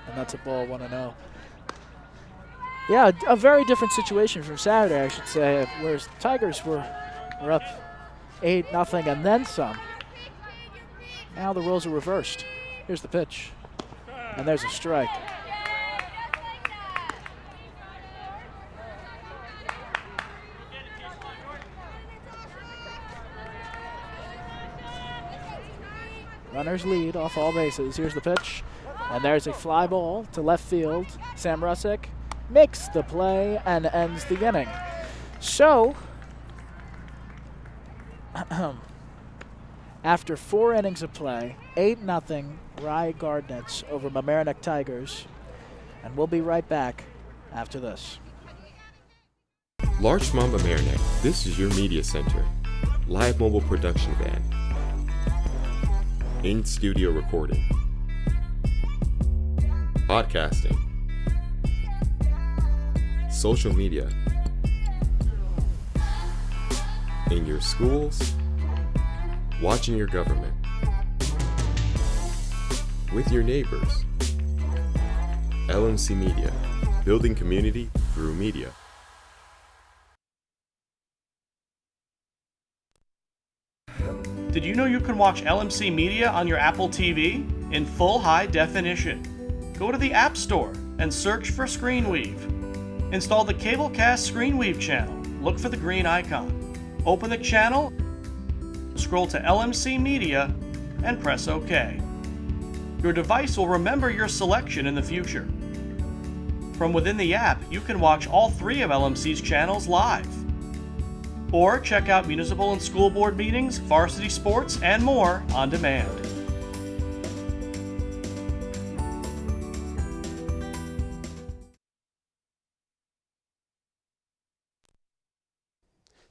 Speaker 2: and that's a ball 1-0. Yeah, a very different situation from Saturday, I should say, whereas the Tigers were up 8-0 and then some. Now the roles are reversed. Here's the pitch, and there's a strike. Runners lead off all bases. Here's the pitch. And there's a fly ball to left field. Sam Russick makes the play and ends the inning. So, after 4 innings of play, 8-0 Rye Gardnets over Mamaroneck Tigers. And we'll be right back after this.
Speaker 6: Larchmont Mamaroneck, this is your media center. Live mobile production van. In-studio recording. Podcasting. Social media. In your schools. Watching your government. With your neighbors. LMC Media. Building community through media.
Speaker 17: Did you know you can watch LMC Media on your Apple TV in full high definition? Go to the App Store and search for ScreenWeave. Install the Cablecast ScreenWeave channel. Look for the green icon. Open the channel, scroll to LMC Media, and press OK. Your device will remember your selection in the future. From within the app, you can watch all 3 of LMC's channels live. Or check out municipal and school board meetings, varsity sports, and more on demand.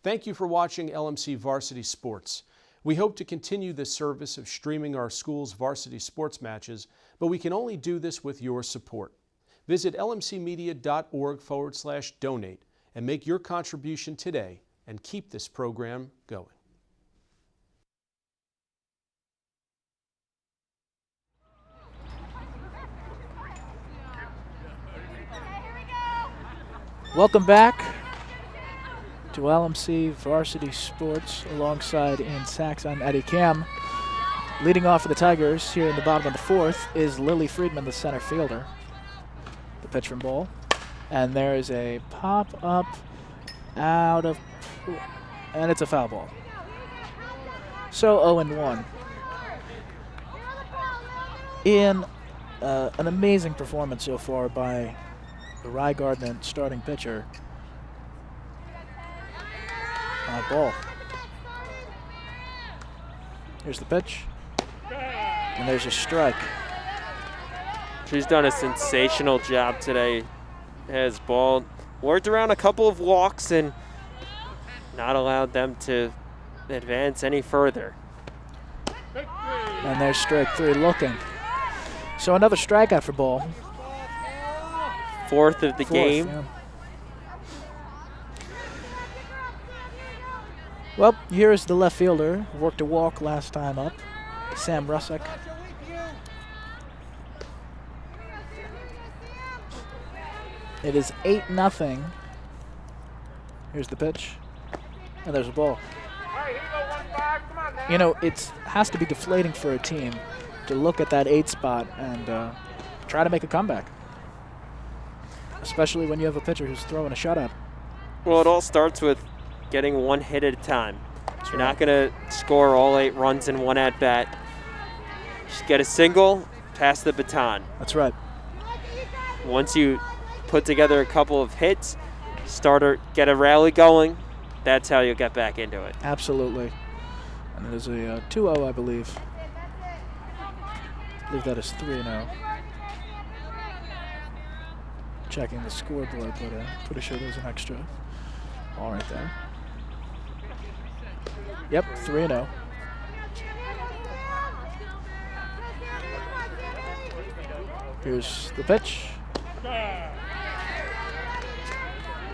Speaker 9: Thank you for watching LMC Varsity Sports. We hope to continue this service of streaming our school's varsity sports matches, but we can only do this with your support. Visit lmcmedia.org/donate and make your contribution today and keep this program going.
Speaker 2: Welcome back to LMC Varsity Sports alongside Ian Sachs. I'm Eddie Cam. Leading off for the Tigers here in the bottom of the 4th is Lily Friedman, the center fielder. The pitch from ball. And there is a pop up out of, and it's a foul ball. So 0-1. In an amazing performance so far by the Rye Gardner starting pitcher. Ball. Here's the pitch. And there's a strike.
Speaker 5: She's done a sensational job today. Has ball worked around a couple of walks and not allowed them to advance any further.
Speaker 2: And there's strike 3 looking. So another strikeout for Ball.
Speaker 5: 4th of the game.
Speaker 2: Yeah. Well, here's the left fielder. Worked a walk last time up. Sam Russick. It is 8-0. Here's the pitch. And there's a ball. You know, it has to be deflating for a team to look at that 8 spot and try to make a comeback. Especially when you have a pitcher who's throwing a shutout.
Speaker 5: Well, it all starts with getting 1 hit at a time. You're not going to score all 8 runs in 1 at-bat. Just get a single, pass the baton.
Speaker 2: That's right.
Speaker 5: Once you put together a couple of hits, get a rally going, that's how you'll get back into it.
Speaker 2: Absolutely. And it is a 2-0, I believe. I believe that is 3-0. Checking the scoreboard, but pretty sure there's an extra ball right there. Yep, 3-0. Here's the pitch.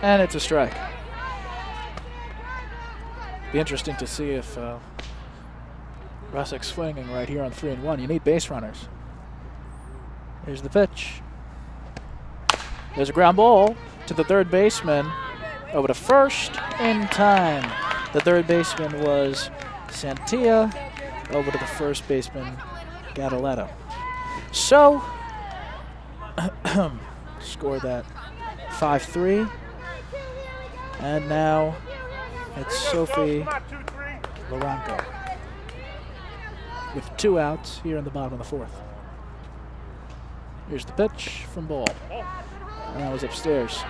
Speaker 2: And it's a strike. Be interesting to see if Russick's swinging right here on 3-1. You need base runners. Here's the pitch. There's a ground ball to the third baseman. Over to first in time. The third baseman was Santia. Over to the first baseman, Gattaletta. So, score that 5-3. And now it's Sophie Laranco. with 2 outs here in the bottom of the 4th. Here's the pitch from Ball. And that was upstairs.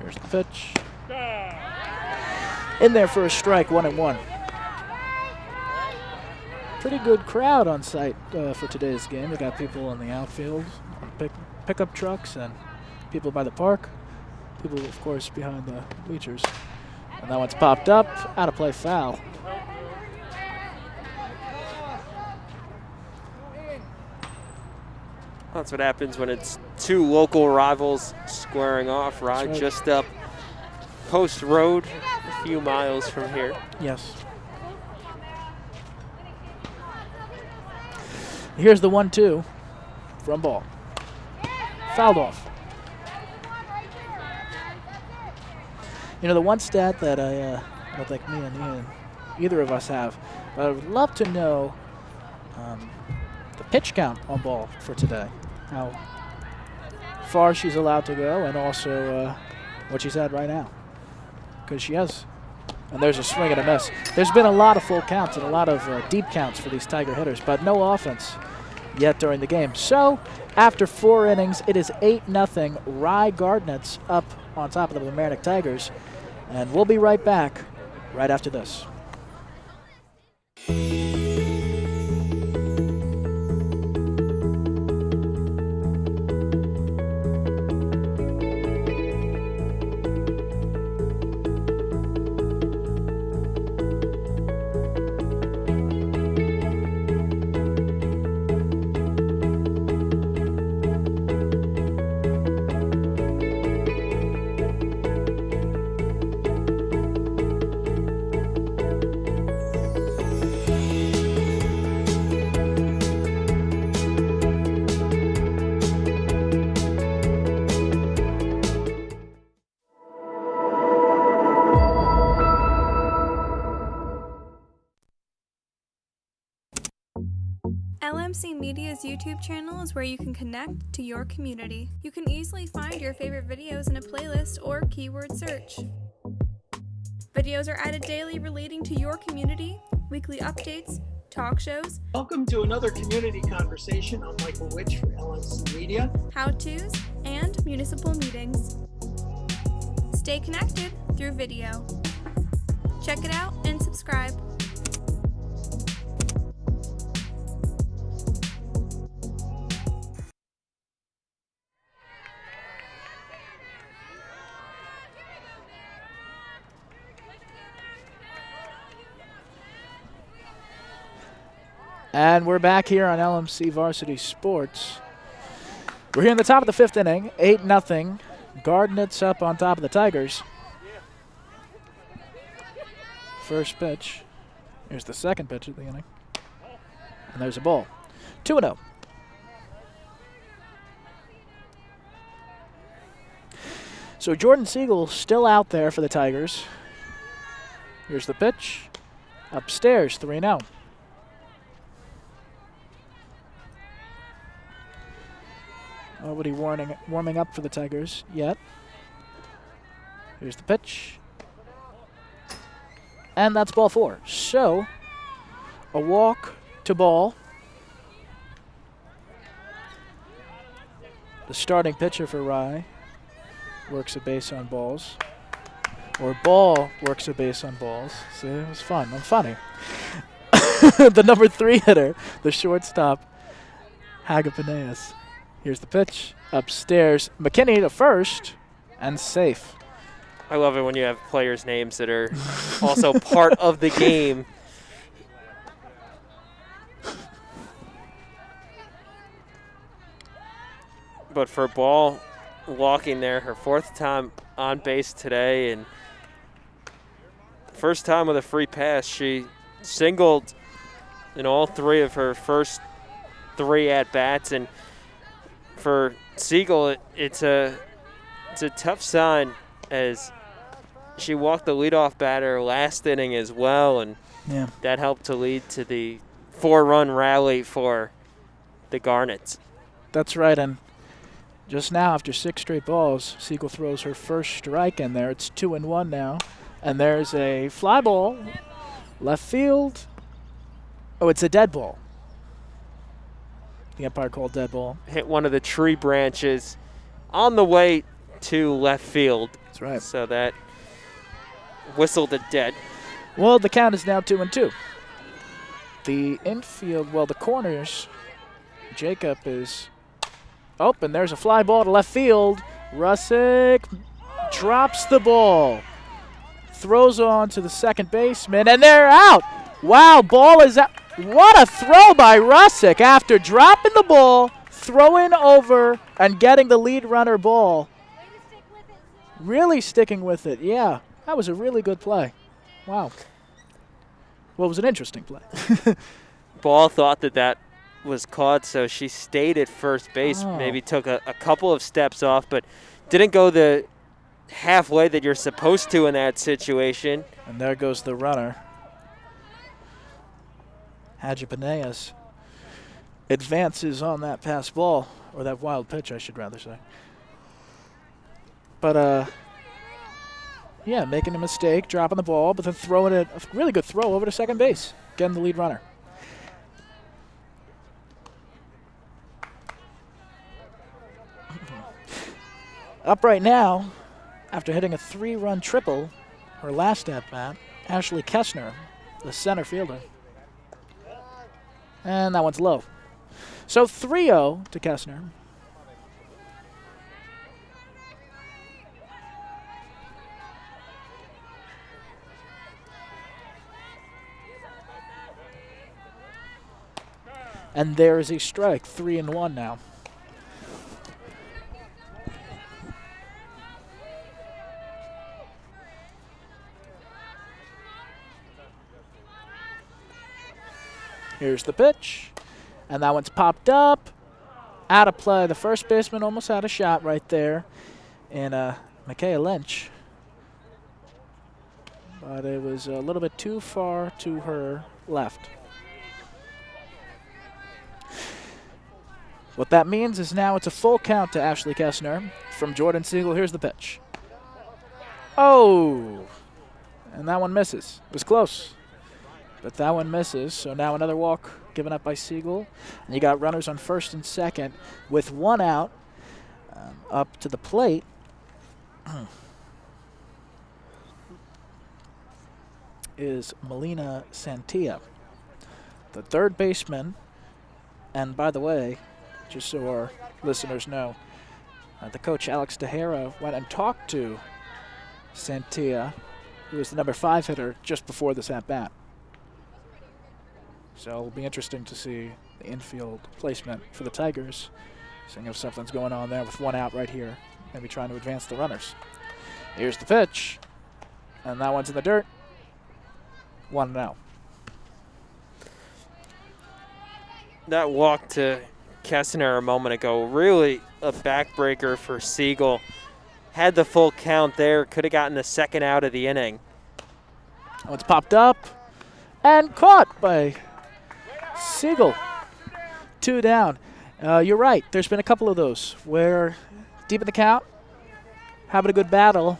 Speaker 2: Here's the pitch. In there for a strike, 1-1. Pretty good crowd on site for today's game. We got people in the outfield, on pickup trucks, and people by the park. People, of course, behind the bleachers. And that one's popped up, out of play, foul.
Speaker 5: That's what happens when it's 2 local rivals squaring off. Rye just up Post Road, a few miles from here.
Speaker 2: Yes. Here's the 1-2 from Ball. Fouled off. You know, the one stat that I don't think me and Ian, either of us have, but I would love to know the pitch count on Ball for today. How far she's allowed to go, and also what she's at right now. Because she has. And there's a swing and a miss. There's been a lot of full counts and a lot of deep counts for these Tiger hitters, but no offense yet during the game. So after 4 innings, it is 8-0. Rye Gardnets up on top of the Mamaroneck Tigers. And we'll be right back right after this.
Speaker 15: LMC Media's YouTube channel is where you can connect to your community. You can easily find your favorite videos in a playlist or keyword search. Videos are added daily relating to your community, weekly updates, talk shows.
Speaker 10: Welcome to another community conversation. I'm Michael Witch for LMC Media.
Speaker 15: How-tos, and municipal meetings. Stay connected through video. Check it out and subscribe.
Speaker 2: And we're back here on LMC Varsity Sports. We're here in the top of the 5th inning, 8-0. Gardnets up on top of the Tigers. First pitch. Here's the second pitch of the inning. And there's a ball. 2-0. So Jordan Siegel still out there for the Tigers. Here's the pitch. Upstairs, 3-0. Nobody warming up for the Tigers yet. Here's the pitch. And that's ball 4. So, a walk to Ball. The starting pitcher for Rye works a base on balls. Or Ball works a base on balls. See, it was fun. I'm funny. The number 3 hitter, the shortstop, Hagapaneas. Here's the pitch. Upstairs. McKinney to first. And safe.
Speaker 5: I love it when you have players' names that are also part of the game. But for Ball walking there, her 4th time on base today, and first time with a free pass. She singled in all 3 of her first 3 at-bats, and for Siegel, it's a tough sign, as she walked the leadoff batter last inning as well, and that helped to lead to the 4-run rally for the Garnets.
Speaker 2: That's right, and Just now, after 6 straight balls, Siegel throws her first strike in there. It's 2-1 now. And there's a fly ball. Left field. Oh, it's a dead ball. The umpire called dead ball.
Speaker 5: Hit one of the tree branches on the way to left field.
Speaker 2: That's right.
Speaker 5: So that whistled it dead.
Speaker 2: Well, the count is now 2-2. The infield, well, the corners, Jacob is open. There's a fly ball to left field. Russick drops the ball. Throws on to the second baseman, and they're out. Wow, ball is out. What a throw by Russick after dropping the ball, throwing over, and getting the lead runner ball. Really sticking with it. Yeah, that was a really good play. Wow. Well, it was an interesting play.
Speaker 5: Ball thought that was caught, so she stayed at first base,
Speaker 2: Oh.
Speaker 5: maybe took a couple of steps off, but didn't go the halfway that you're supposed to in that situation.
Speaker 2: And there goes the runner. Hadjipaneas advances on that pass ball, or that wild pitch, I should rather say. But, yeah, making a mistake, dropping the ball, but then throwing it, a really good throw over to second base, getting the lead runner. Up right now, after hitting a 3-run triple, her last at-bat, Ashley Kessner, the center fielder. And that one's low. So 3-0 to Kessner. And there is a strike, 3-1 now. Here's the pitch, and that one's popped up. Out of play. The first baseman almost had a shot right there, and Micaiah Lynch. But it was a little bit too far to her left. What that means is now it's a full count to Ashley Kessner. From Jordan Siegel, here's the pitch. Oh, and that one misses. It was close. But that one misses, so now another walk given up by Siegel. And you got runners on first and second with 1 out. Up to the plate is Melina Santia, the third baseman. And by the way, just so our listeners know, the coach Alex Tejera went and talked to Santia, who was the number 5 hitter, just before this at-bat. So it'll be interesting to see the infield placement for the Tigers, seeing if something's going on there with 1 out right here, maybe trying to advance the runners. Here's the pitch, and that one's in the dirt. 1 out.
Speaker 5: That walk to Kessner a moment ago, really a backbreaker for Siegel. Had the full count there, could have gotten the 2nd out of the inning.
Speaker 2: That one's popped up and caught by Siegel. 2 down. You're right. There's been a couple of those where deep in the count, having a good battle,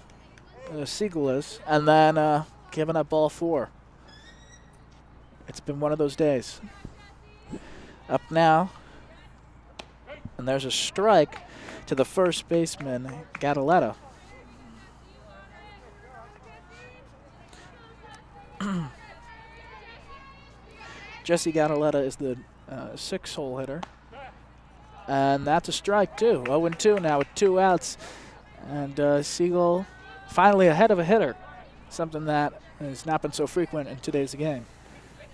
Speaker 2: Siegel is, and then giving up ball 4. It's been one of those days. Up now, and there's a strike to the first baseman, Gadaletta. Jesse Gadaletta is the 6-hole hitter. And that's a strike, too. 0-2 now with 2 outs. And Siegel finally ahead of a hitter, something that has not been so frequent in today's game.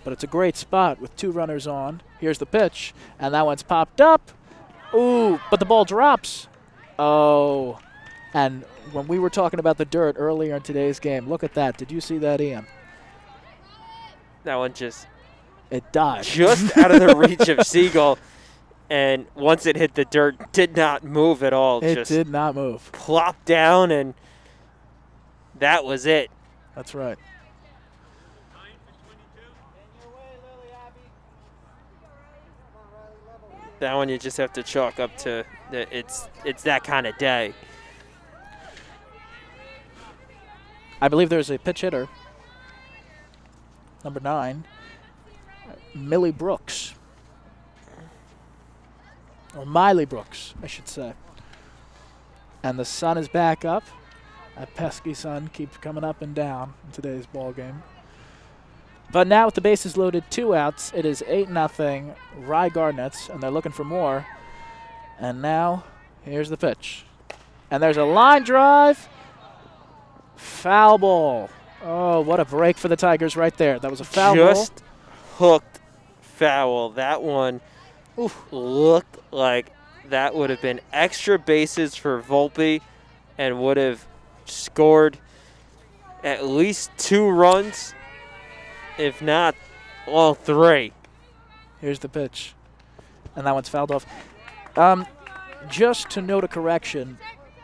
Speaker 2: But it's a great spot with 2 runners on. Here's the pitch, and that one's popped up. Ooh, but the ball drops. Oh, and when we were talking about the dirt earlier in today's game, look at that. Did you see that, Ian?
Speaker 5: That one just...
Speaker 2: It died.
Speaker 5: Just out of the reach of Siegel. And once it hit the dirt, did not move at all.
Speaker 2: It
Speaker 5: just
Speaker 2: did not move.
Speaker 5: Plopped down, and that was it.
Speaker 2: That's right.
Speaker 5: that one you just have to chalk up to it's that kind of day.
Speaker 2: I believe there's a pitch hitter, number 9, Millie Brooks. Or Miley Brooks, I should say. And the sun is back up. That pesky sun keeps coming up and down in today's ball game. But now with the bases loaded, 2 outs, it is 8-0 Rye Gardnets, and they're looking for more. And now, here's the pitch. And there's a line drive. Foul ball. Oh, what a break for the Tigers right there. That was a foul ball.
Speaker 5: Just hooked foul. That one looked like that would have been extra bases for Volpe and would have scored at least 2 runs, if not all 3.
Speaker 2: Here's the pitch. And that one's fouled off. Just to note a correction,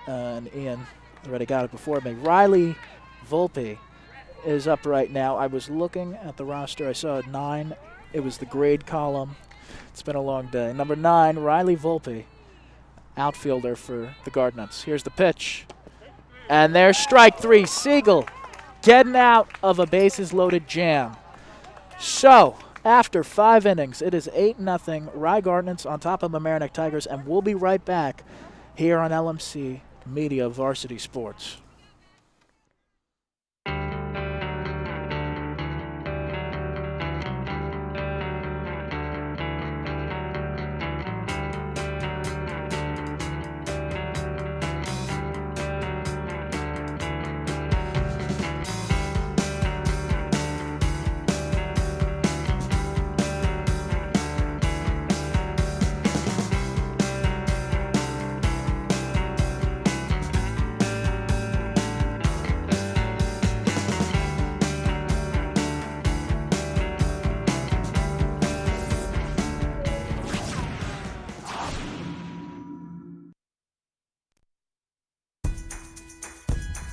Speaker 2: and Ian already got it before me, Riley Volpe is up right now. I was looking at the roster. I saw 9. It was the grade column. It's been a long day. Number 9, Riley Volpe, outfielder for the Gardnets. Here's the pitch. And there's strike 3. Siegel getting out of a bases-loaded jam. So, after 5 innings, it is 8-0 Rye Gardnets on top of Mamaroneck Tigers, and we'll be right back here on LMC Media Varsity Sports.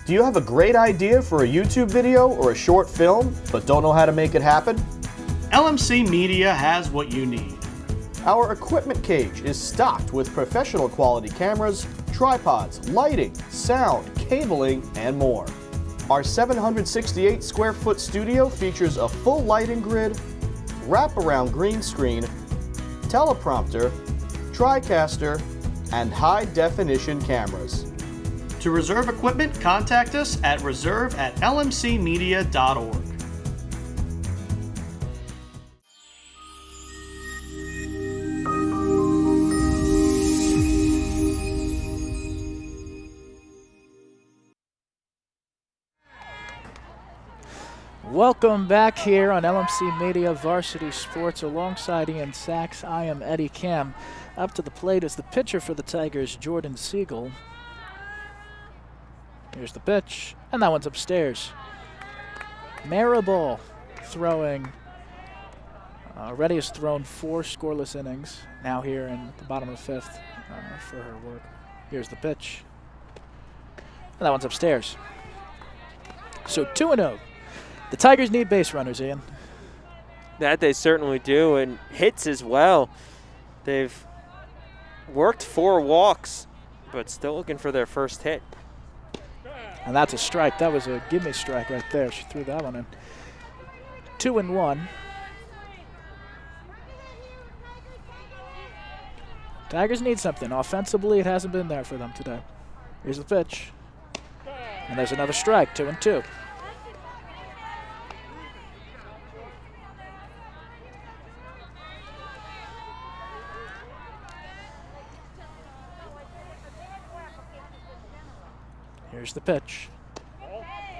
Speaker 16: Do you have a great idea for a YouTube video or a short film, but don't know how to make it happen?
Speaker 17: LMC Media has what you need.
Speaker 16: Our equipment cage is stocked with professional quality cameras, tripods, lighting, sound, cabling, and more. Our 768 square foot studio features a full lighting grid, wraparound green screen, teleprompter, TriCaster, and high definition cameras.
Speaker 17: To reserve equipment, contact us at reserve@lmcmedia.org.
Speaker 2: Welcome back here on LMC Media Varsity Sports alongside Ian Sachs. I am Eddie Kam. Up to the plate is the pitcher for the Tigers, Jordan Siegel. Here's the pitch, and that one's upstairs. Maribel throwing. Reddy has thrown 4 scoreless innings, now here in the bottom of the 5th for her work. Here's the pitch, and that one's upstairs. So 2-0. The Tigers need base runners, Ian.
Speaker 5: That they certainly do, and hits as well. They've worked 4 walks, but still looking for their first hit.
Speaker 2: And that's a strike. That was a gimme strike right there. She threw that one in. 2-1. Tigers need something. Offensively, it hasn't been there for them today. Here's the pitch. And there's another strike, 2-2. Here's the pitch.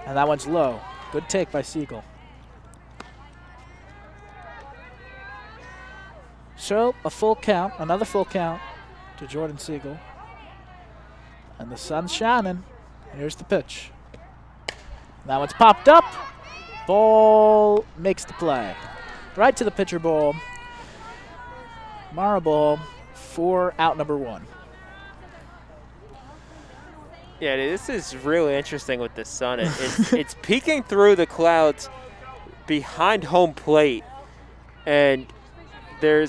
Speaker 2: And that one's low. Good take by Siegel. So a full count, another full count to Jordan Siegel. And the sun's shining. Here's the pitch. And that one's popped up. Ball makes the play. Right to the pitcher ball. Maribel for out number 1.
Speaker 5: Yeah, this is really interesting with the sun. It's peeking through the clouds behind home plate, and there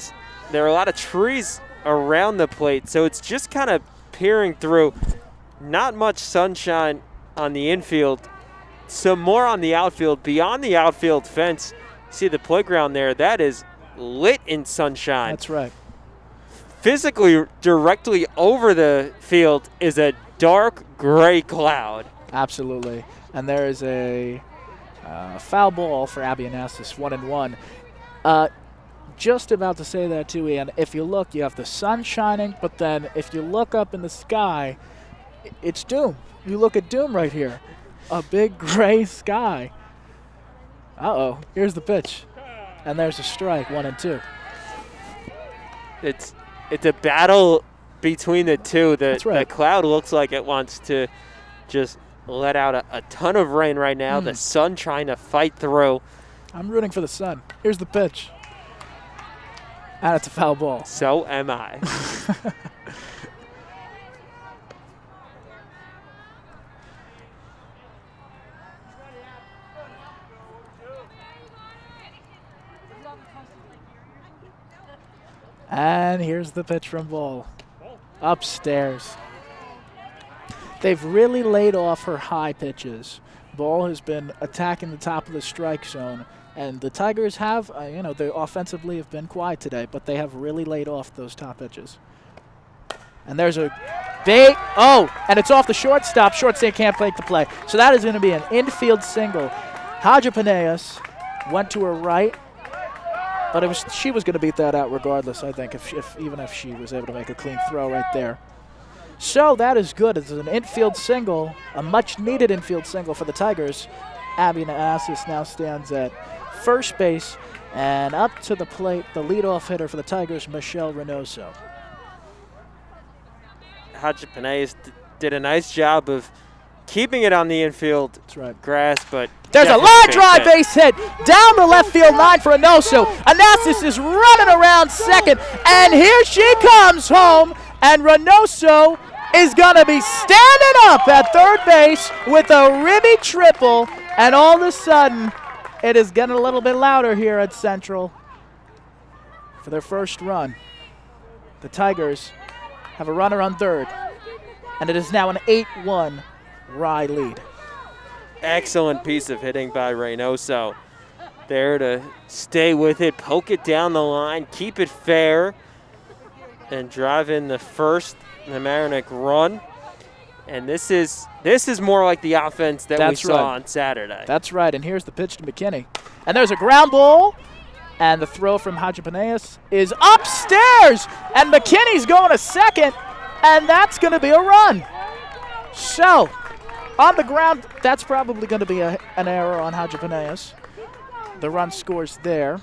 Speaker 5: are a lot of trees around the plate, so it's just kind of peering through. Not much sunshine on the infield, some more on the outfield. Beyond the outfield fence, see the playground there, that is lit in sunshine.
Speaker 2: That's right.
Speaker 5: Physically directly over the field is a dark gray cloud.
Speaker 2: Absolutely. And there is a foul ball for Abby Onassis, 1-1. Just about to say that too, Ian. If you look, you have the sun shining, but then if you look up in the sky, it's doom. You look at doom right here. A big gray sky. Uh-oh, here's the pitch. And there's a strike, 1-2.
Speaker 5: It's a battle between the two.
Speaker 2: That's right.
Speaker 5: The cloud looks like it wants to just let out a ton of rain right now. The sun trying to fight through.
Speaker 2: I'm rooting for the sun. Here's the pitch. And it's a foul ball.
Speaker 5: So am I.
Speaker 2: And here's the pitch from Ball. Upstairs. They've really laid off her high pitches. Ball has been attacking the top of the strike zone. And the Tigers have, they offensively have been quiet today, but they have really laid off those top pitches. And there's a big, and it's off the shortstop. Shortstop can't make the play. So that is going to be an infield single. Haja Paneas went to her right, but she was going to beat that out regardless, I think, even if she was able to make a clean throw right there. So that is good. It's an infield single, a much-needed infield single for the Tigers. Abby Onassis now stands at first base, and up to the plate, the leadoff hitter for the Tigers, Michelle Reynoso.
Speaker 5: Haja Paneas did a nice job of keeping it on the infield grass, but
Speaker 2: there's a line drive base hit down the left field line for Reynoso. Onassis is running around second, and here she comes home, and Reynoso is going to be standing up at third base with a ribby triple, and all of a sudden, it is getting a little bit louder here at Central for their first run. The Tigers have a runner on third, and it is now an 8-1 Rye lead.
Speaker 5: Excellent piece of hitting by Reynoso. There to stay with it, poke it down the line, keep it fair, and drive in the first Mamaroneck run. And this is more like the offense that we saw on Saturday.
Speaker 2: That's right, and here's the pitch to McKinney. And there's a ground ball, and the throw from Haja Paneas is upstairs, and McKinney's going to second, and that's going to be a run. So, on the ground, that's probably going to be an error on Haja Paneas. The run scores there.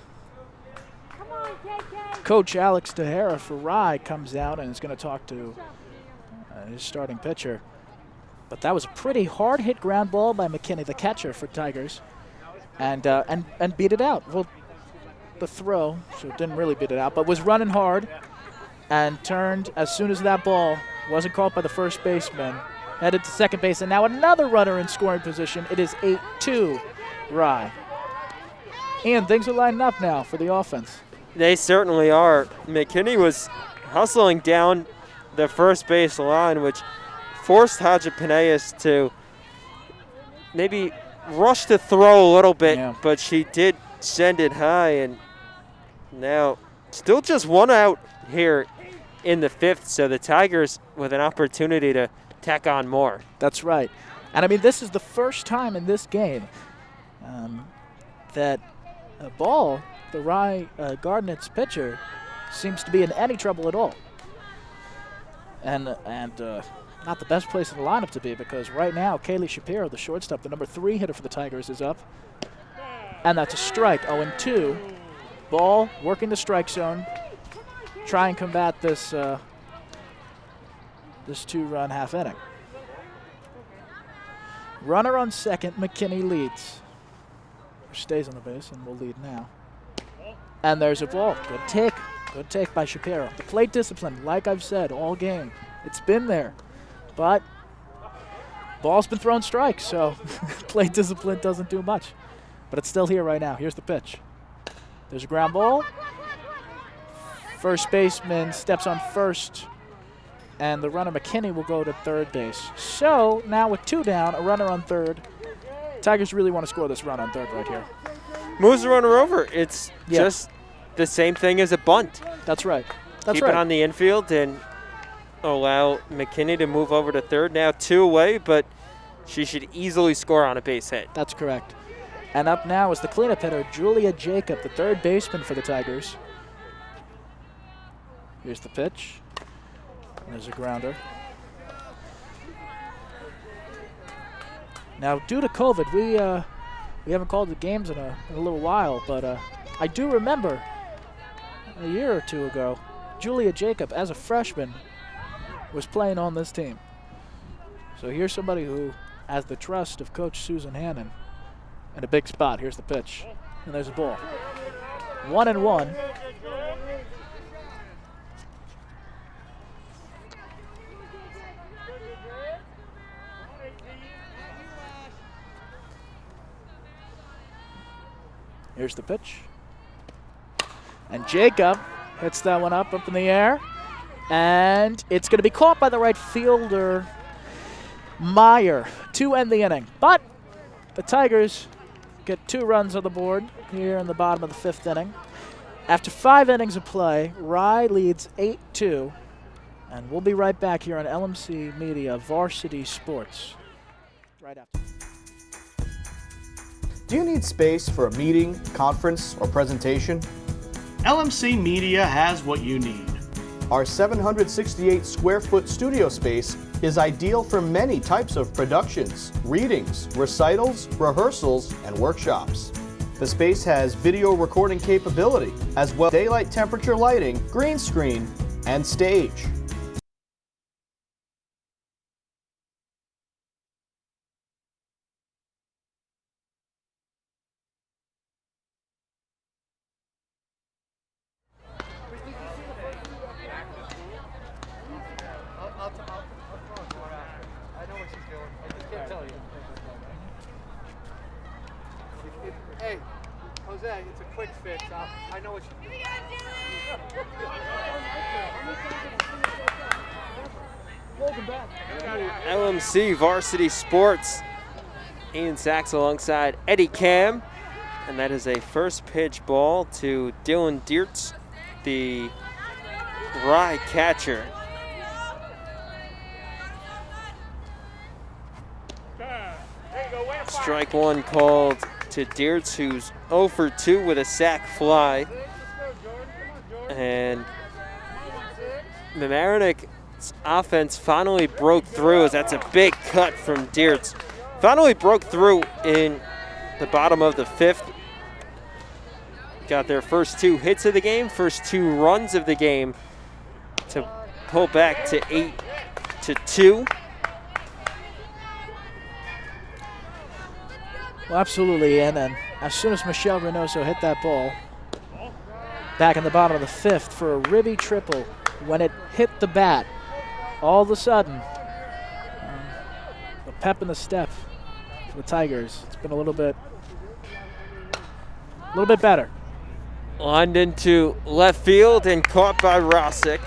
Speaker 2: Coach Alex Tejera for Rye comes out and is going to talk to his starting pitcher. But that was a pretty hard-hit ground ball by McKinney, the catcher for Tigers, and beat it out. Well, the throw, so it didn't really beat it out, but was running hard and turned as soon as that ball wasn't caught by the first baseman, headed to second base, and now another runner in scoring position. It is 8-2 Rye. And things are lining up now for the offense.
Speaker 5: They certainly are. McKinney was hustling down the first base line, which forced Haja Paneas to maybe rush to throw a little bit, but she did send it high, and now still just one out here in the fifth, so the Tigers with an opportunity to tack on more.
Speaker 2: That's right. And I mean, this is the first time in this game that Ball, the Rye Gardnet's pitcher, seems to be in any trouble at all. And not the best place in the lineup to be, because right now Kaylee Shapiro, the shortstop, the number 3 hitter for the Tigers, is up. And that's a strike, 0-2. Ball working the strike zone. Try and combat this this 2-run half inning. Runner on second, McKinney leads. Stays on the base and will lead now. And there's a ball. Good take. Good take by Shapiro. The plate discipline, like I've said all game, it's been there. But ball's been thrown strikes, so plate discipline doesn't do much. But it's still here right now. Here's the pitch. There's a ground ball. First baseman steps on first, and the runner McKinney will go to third base. So now with 2 down, a runner on third. Tigers really want to score this run on third right here.
Speaker 5: Moves the runner over. It's just the same thing as a bunt.
Speaker 2: That's right.
Speaker 5: Keep it on the infield and allow McKinney to move over to third. Now 2 away, but she should easily score on a base hit.
Speaker 2: That's correct. And up now is the cleanup hitter, Julia Jacob, the third baseman for the Tigers. Here's the pitch. There's a grounder. Now, due to COVID, we haven't called the games in a little while, but I do remember a year or 2 ago, Julia Jacob, as a freshman, was playing on this team. So here's somebody who has the trust of Coach Susan Hannon in a big spot. Here's the pitch, and there's a ball. 1-1. Here's the pitch. And Jacob hits that one up in the air. And it's going to be caught by the right fielder, Meyer, to end the inning. But the Tigers get 2 runs on the board here in the bottom of the 5th inning. After 5 innings of play, Rye leads 8-2. And we'll be right back here on LMC Media Varsity Sports. Right after.
Speaker 16: Do you need space for a meeting, conference, or presentation?
Speaker 17: LMC Media has what you need.
Speaker 16: Our 768 square foot studio space is ideal for many types of productions, readings, recitals, rehearsals, and workshops. The space has video recording capability, as well as daylight temperature lighting, green screen, and stage.
Speaker 4: Hey, Jose, it's a quick fix. I know what you're doing. Welcome back.
Speaker 5: LMC Varsity Sports. Ian Sachs alongside Eddie Cam. And that is a first pitch ball to Dylan Diertz, the Rye catcher. Strike 1 called to Diertz, who's 0 for 2 with a sac fly. And Mamaroneck's offense finally broke through, as that's a big cut from Diertz. Finally broke through in the bottom of the 5th. Got their first 2 hits of the game, first 2 runs of the game to pull back to 8-2.
Speaker 2: Well, absolutely, and as soon as Michelle Reynoso hit that ball back in the bottom of the 5th for a ribby triple, when it hit the bat, all of a sudden, the pep in the step for the Tigers. It's been a little bit better.
Speaker 5: Lined into left field and caught by Rosick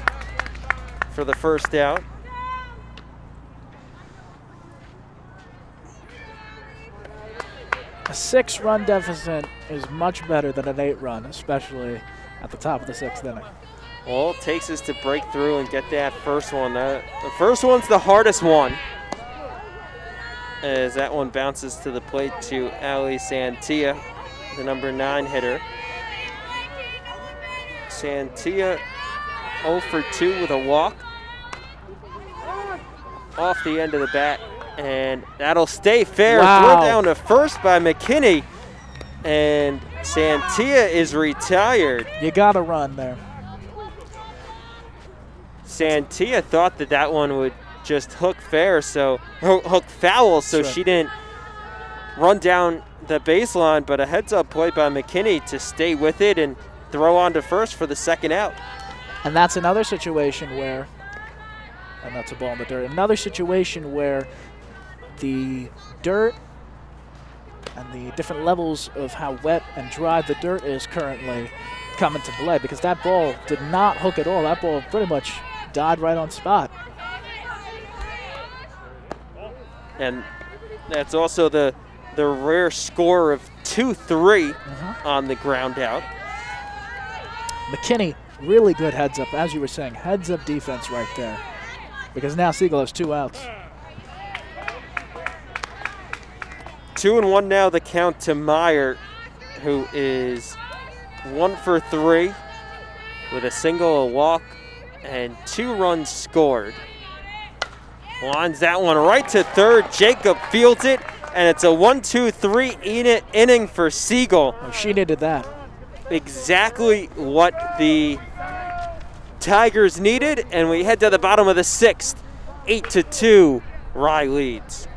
Speaker 5: for the first out.
Speaker 2: A 6-run deficit is much better than an 8-run, especially at the top of the 6th inning.
Speaker 5: All it takes is to break through and get that first one. The first one's the hardest one, as that one bounces to the plate to Ali Santia, the number 9 hitter. Santia 0 for 2 with a walk off the end of the bat. And that'll stay fair.
Speaker 2: Wow.
Speaker 5: Throw down to first by McKinney. And Santia is retired.
Speaker 2: You got to run there.
Speaker 5: Santia thought that one would just hook foul, so she didn't run down the baseline, but a heads-up play by McKinney to stay with it and throw on to first for the second out.
Speaker 2: And that's another situation where, and that's a ball in the dirt, another situation where the dirt and the different levels of how wet and dry the dirt is currently come into play because that ball did not hook at all. That ball pretty much died right on spot.
Speaker 5: And that's also the rare score of 2-3 on the ground out.
Speaker 2: McKinney, really good heads up, as you were saying, heads up defense right there, because now Siegel has 2 outs.
Speaker 5: 2-1 now, the count to Meyer, who is 1 for 3 with a single, a walk, and 2 runs scored. Lines that one right to third. Jacob fields it, and it's a 1-2-3 inning for Siegel.
Speaker 2: Oh, she needed that.
Speaker 5: Exactly what the Tigers needed, and we head to the bottom of the 6th. 8-2, Rye leads.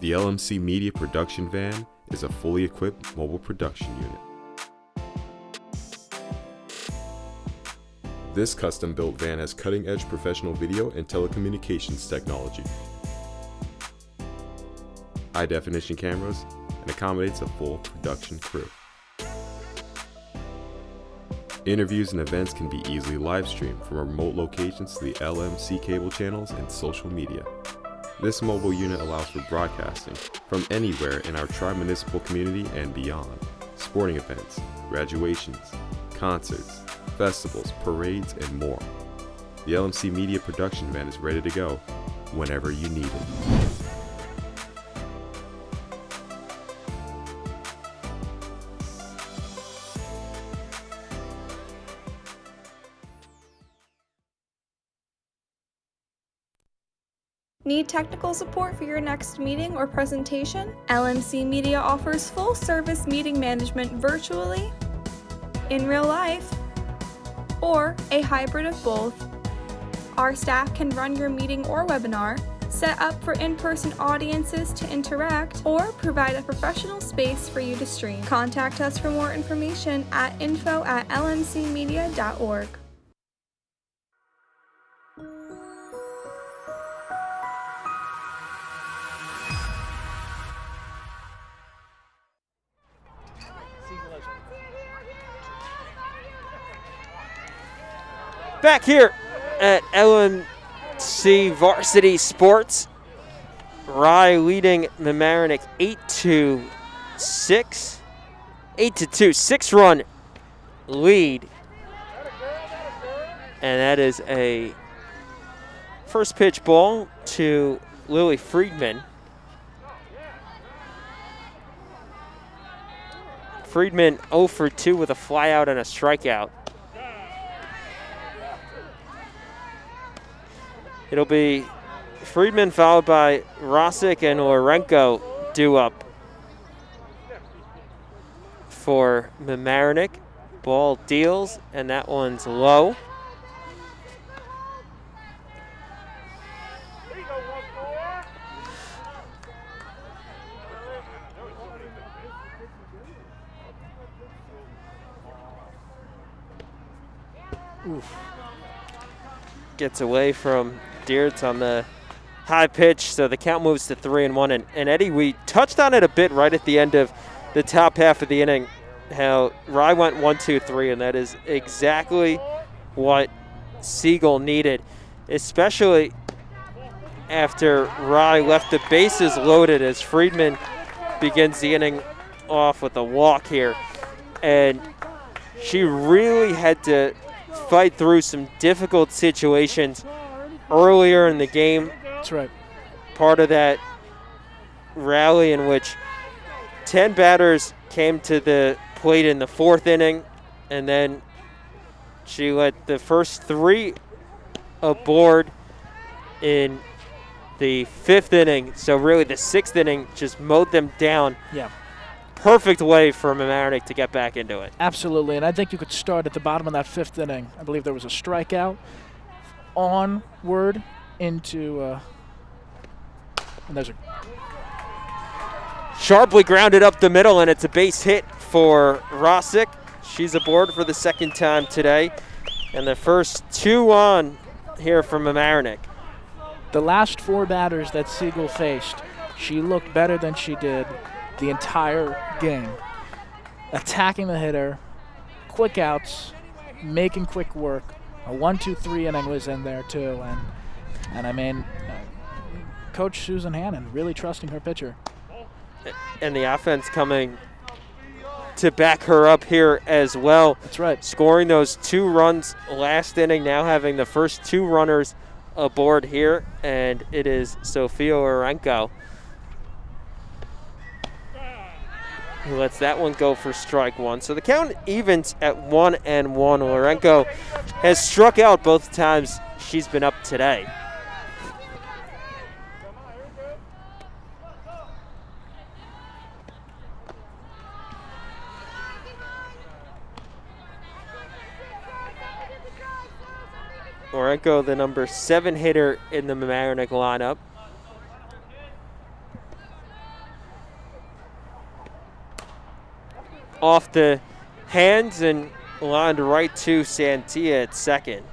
Speaker 6: The LMC Media Production Van is a fully equipped mobile production unit. This custom-built van has cutting-edge professional video and telecommunications technology, high-definition cameras, and accommodates a full production crew. Interviews and events can be easily live-streamed from remote locations to the LMC cable channels and social media. This mobile unit allows for broadcasting from anywhere in our tri-municipal community and beyond. Sporting events, graduations, concerts, festivals, parades, and more. The LMC Media Production Van is ready to go whenever you need it.
Speaker 15: Need technical support for your next meeting or presentation? LMC Media offers full-service meeting management virtually, in real life, or a hybrid of both. Our staff can run your meeting or webinar, set up for in-person audiences to interact, or provide a professional space for you to stream. Contact us for more information at info@lmcmedia.org.
Speaker 5: Back here at LMC Varsity Sports, Rye leading Mamaroneck 8-2, 6-run lead. And that is a first pitch ball to Lily Friedman. Friedman 0 for 2 with a flyout and a strikeout. It'll be Friedman followed by Rosick and Lorenko due up for Mamaroneck. Ball deals, and that one's low.
Speaker 2: Oof.
Speaker 5: Gets away from Deertz on the high pitch, so the count moves to 3-1. And Eddie, we touched on it a bit right at the end of the top half of the inning, how Rye went 1-2-3, and that is exactly what Siegel needed, especially after Rye left the bases loaded as Friedman begins the inning off with a walk here. And she really had to fight through some difficult situations earlier in the game.
Speaker 2: That's right.
Speaker 5: Part of that rally in which 10 batters came to the plate in the 4th inning, and then she let the first 3 aboard in the 5th inning. So really the 6th inning just mowed them down.
Speaker 2: Yeah.
Speaker 5: Perfect way for Mamaroneck to get back into it.
Speaker 2: Absolutely, and I think you could start at the bottom of that 5th inning. I believe there was a strikeout onward into, and there's a
Speaker 5: sharply grounded up the middle, and it's a base hit for Rosick. She's aboard for the 2nd time today, and the first 2 on here from Mamaroneck.
Speaker 2: The last 4 batters that Siegel faced, she looked better than she did the entire game. Attacking the hitter, quick outs, making quick work. A 1-2-3 inning was in there too, and I mean, Coach Susan Hannon really trusting her pitcher.
Speaker 5: And the offense coming to back her up here as well.
Speaker 2: That's right.
Speaker 5: Scoring those 2 runs last inning, now having the first 2 runners aboard here, and it is Sofia Orenko who lets that one go for strike 1. So the count evens at 1-1. Orenko has struck out both times she's been up today. Orenko, the number 7 hitter in the Mamaroneck lineup. Off the hands and lined right to Santia at second.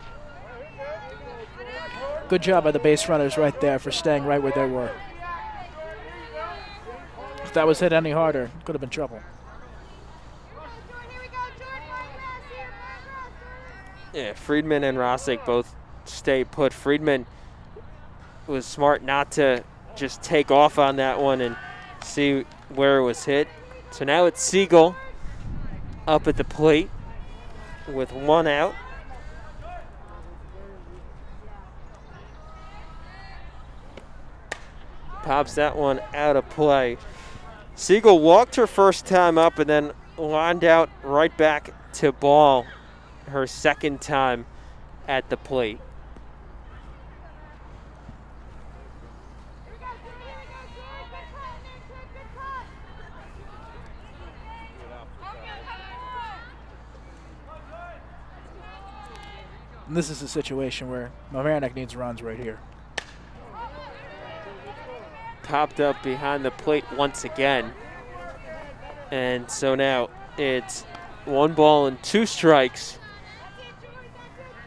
Speaker 2: Good job by the base runners right there for staying right where they were. If that was hit any harder, it could have been trouble.
Speaker 5: Yeah, Friedman and Rosick both stay put. Friedman was smart not to just take off on that one and see where it was hit. So now it's Siegel up at the plate with 1 out. Pops that one out of play. Siegel walked her first time up and then lined out right back to ball her second time at the plate.
Speaker 2: And this is a situation where Mamaroneck needs runs right here.
Speaker 5: Popped up behind the plate once again. And so now it's 1 ball and 2 strikes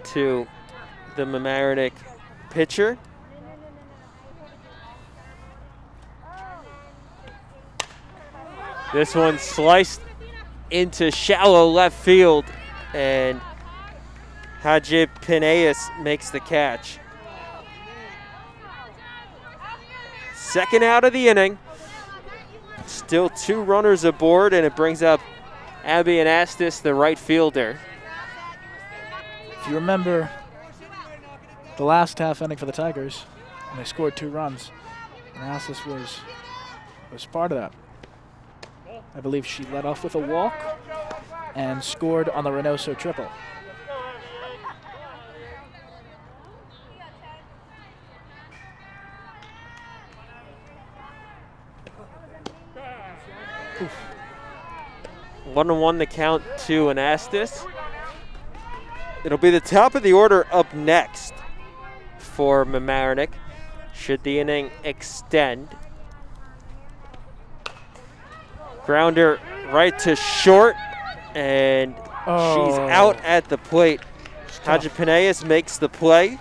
Speaker 5: to the Mamaroneck pitcher. This one sliced into shallow left field, and Haji Pineas makes the catch. Second out of the inning. Still 2 runners aboard, and it brings up Abby Anastas, the right fielder.
Speaker 2: If you remember the last half inning for the Tigers, and they scored 2 runs, Anastas was part of that. I believe she led off with a walk and scored on the Reynoso triple.
Speaker 5: Oof. 1-1 the count to Anastas. It'll be the top of the order up next for Mamaroneck, should the inning extend. Grounder right to short, and she's out at the plate. Haji Pineas makes the play.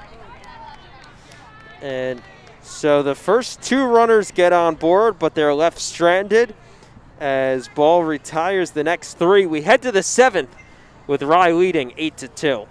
Speaker 5: And so the first 2 runners get on board, but they're left stranded as ball retires the next 3. We head to the 7th with Rye leading 8-2.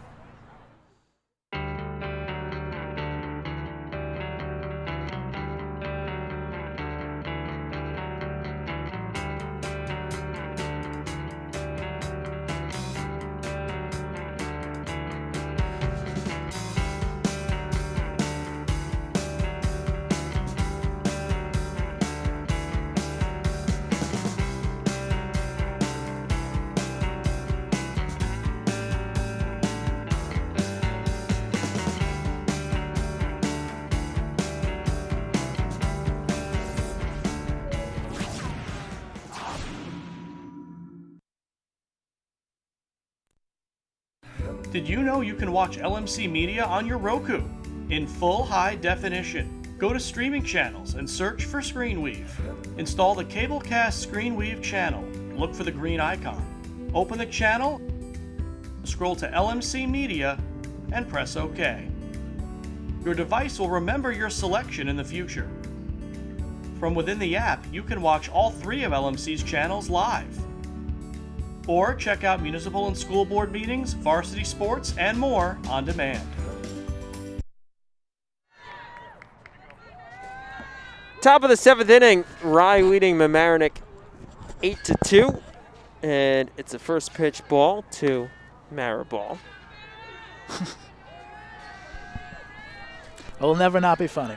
Speaker 17: Did you know you can watch LMC Media on your Roku in full high definition? Go to streaming channels and search for ScreenWeave. Install the Cablecast ScreenWeave channel. Look for the green icon. Open the channel, scroll to LMC Media, and press OK. Your device will remember your selection in the future. From within the app, you can watch all 3 of LMC's channels live. Or check out municipal and school board meetings, varsity sports, and more on demand.
Speaker 5: Top of the 7th inning, Rye leading Mamaroneck 8-2, and it's a first pitch ball to Mariball.
Speaker 2: It'll never not be funny.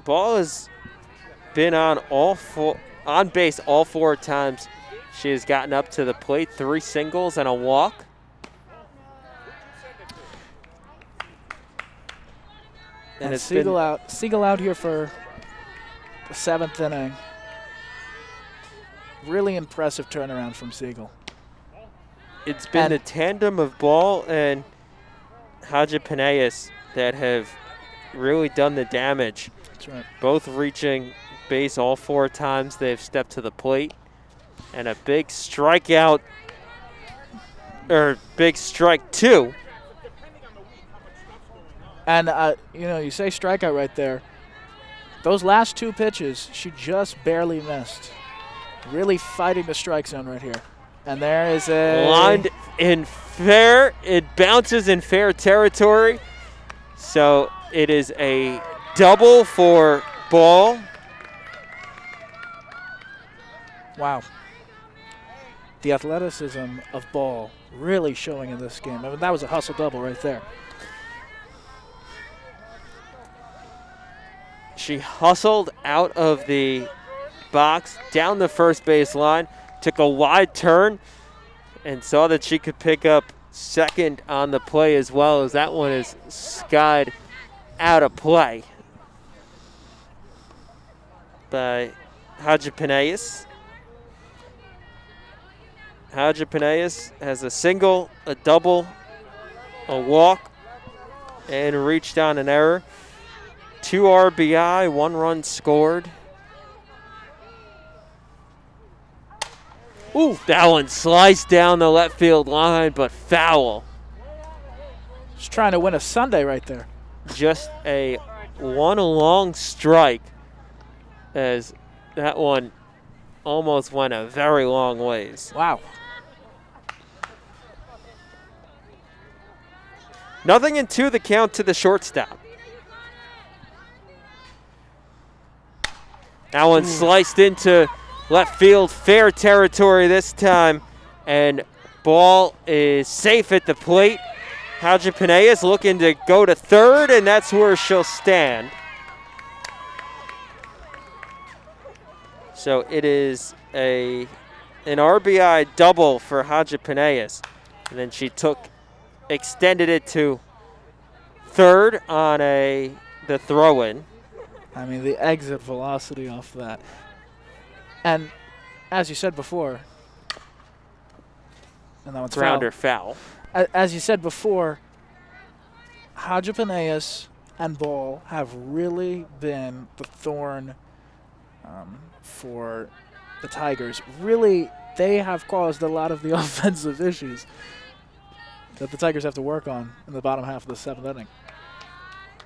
Speaker 5: Ball has been on base all 4 times she has gotten up to the plate, 3 singles and a walk.
Speaker 2: And it's Siegel out here for the 7th inning. Really impressive turnaround from Siegel.
Speaker 5: It's been the tandem of Ball and Haji-Penayas that have really done the damage.
Speaker 2: That's right.
Speaker 5: Both reaching base all 4 times they've stepped to the plate. And a big strikeout, or big strike 2.
Speaker 2: And, you say strikeout right there. Those last 2 pitches, she just barely missed. Really fighting the strike zone right here. And there is a...
Speaker 5: Lined in fair. It bounces in fair territory. So it is a double for Ball.
Speaker 2: Wow. The athleticism of Ball really showing in this game. I mean, that was a hustle double right there.
Speaker 5: She hustled out of the box, down the first base line, took a wide turn, and saw that she could pick up second on the play as well, as that one is skied out of play by Haji-Penayas. Haji-Penayas has a single, a double, a walk, and reached on an error. 2 RBI, 1 run scored. Ooh, that one sliced down the left field line, but foul.
Speaker 2: Just trying to win a Sunday right there.
Speaker 5: Just a 1 long strike, as that one almost went a very long ways.
Speaker 2: Wow.
Speaker 5: 0-2 the count to the shortstop. That one sliced into left field, fair territory this time, and Ball is safe at the plate. Haji-Penayas looking to go to third, and that's where she'll stand. So it is an RBI double for Haji-Penayas, and then she extended it to third on the throw-in.
Speaker 2: I mean, the exit velocity off that. And as you said before, and that one's
Speaker 5: grounder foul.
Speaker 2: As you said before, Haji-Penayas and Ball have really been the thorn for the Tigers. Really, they have caused a lot of the offensive issues that the Tigers have to work on in the bottom half of the 7th inning.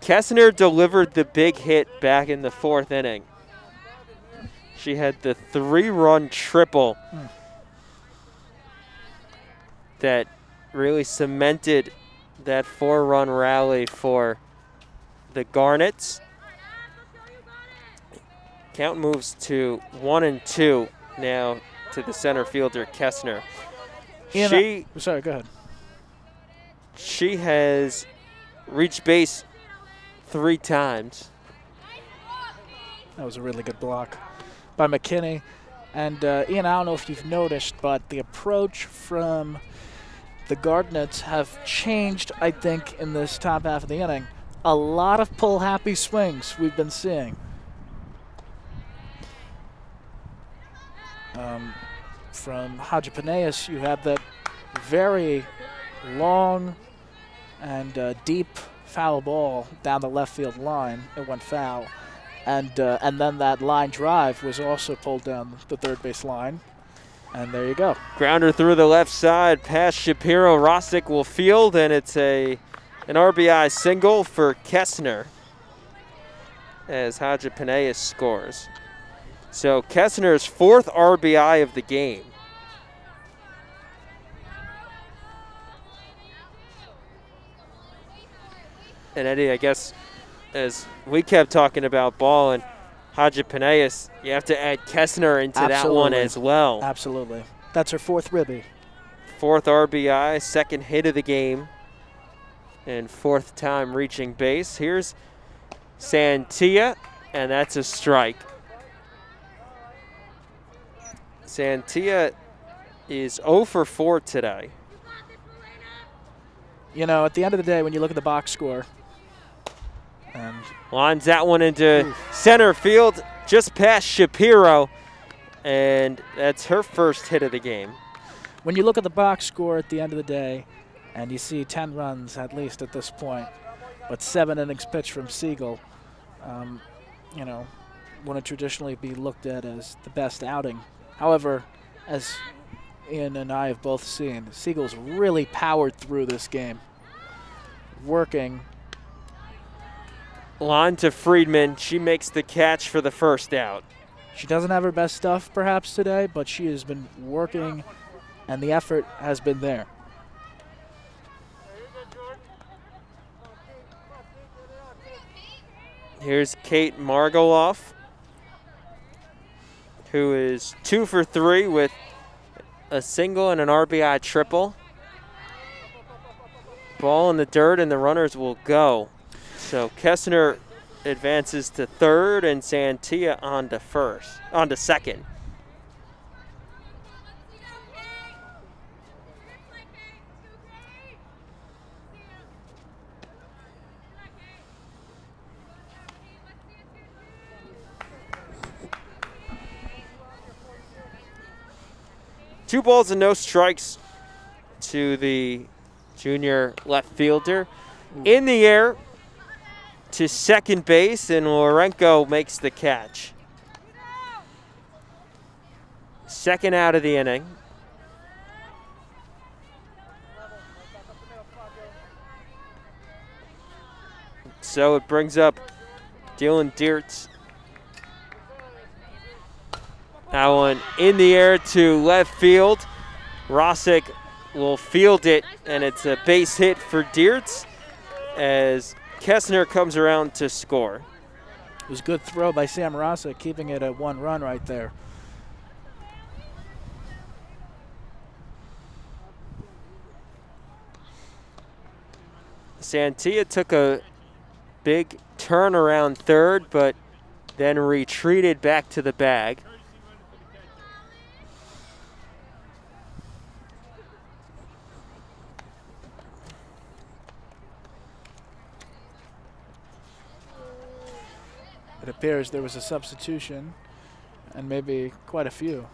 Speaker 5: Kessner delivered the big hit back in the 4th inning. She had the 3-run triple that really cemented that 4-run rally for the Garnets. Count moves to 1-2 now to the center fielder, Kessner.
Speaker 2: Sorry, go ahead.
Speaker 5: She has reached base 3 times.
Speaker 2: That was a really good block by McKinney. And Ian, I don't know if you've noticed, but the approach from the Garnets have changed, I think, in this top half of the inning. A lot of pull-happy swings we've been seeing. From Haji-Penayas, you had that very long and deep foul ball down the left field line. It went foul. And then that line drive was also pulled down the third base line. And there you go.
Speaker 5: Grounder through the left side, past Shapiro. Rosick will field, and it's an RBI single for Kessner as Haji Paneas scores. So Kessner's 4th RBI of the game. And Eddie, I guess, as we kept talking about ball and Haji Paneas, you have to add Kessner into that one as well.
Speaker 2: Absolutely. That's her 4th ribby.
Speaker 5: 4th RBI, 2nd hit of the game, and 4th time reaching base. Here's Santia, and that's a strike. Santia is 0 for 4 today.
Speaker 2: You know, at the end of the day, when you look at the box score, and
Speaker 5: lines that one into center field, just past Shapiro, and that's her 1st hit of the game.
Speaker 2: When you look at the box score at the end of the day, and you see 10 runs at least at this point, but 7 innings pitched from Siegel, you know, wouldn't traditionally be looked at as the best outing. However, as Ian and I have both seen, Siegel's really powered through this game, working.
Speaker 5: Line to Friedman. She makes the catch for the 1st out.
Speaker 2: She doesn't have her best stuff perhaps today, but she has been working, and the effort has been there.
Speaker 5: Here's Kate Margoloff, who is 2 for 3 with a single and an RBI triple. Ball in the dirt, and the runners will go. So Kessner advances to 3rd, and Santia on to 2nd. Two balls and no strikes to the junior left fielder. In the air to 2nd base, and Lorenko makes the catch. 2nd out of the inning. So it brings up Dylan Diertz. That one in the air to left field. Rosick will field it, and it's a base hit for Diertz as Kessner comes around to score.
Speaker 2: It was a good throw by Sam Rosick, keeping it at 1 run right there.
Speaker 5: Santia took a big turn around 3rd, but then retreated back to the bag.
Speaker 2: It appears there was a substitution, and maybe quite a few.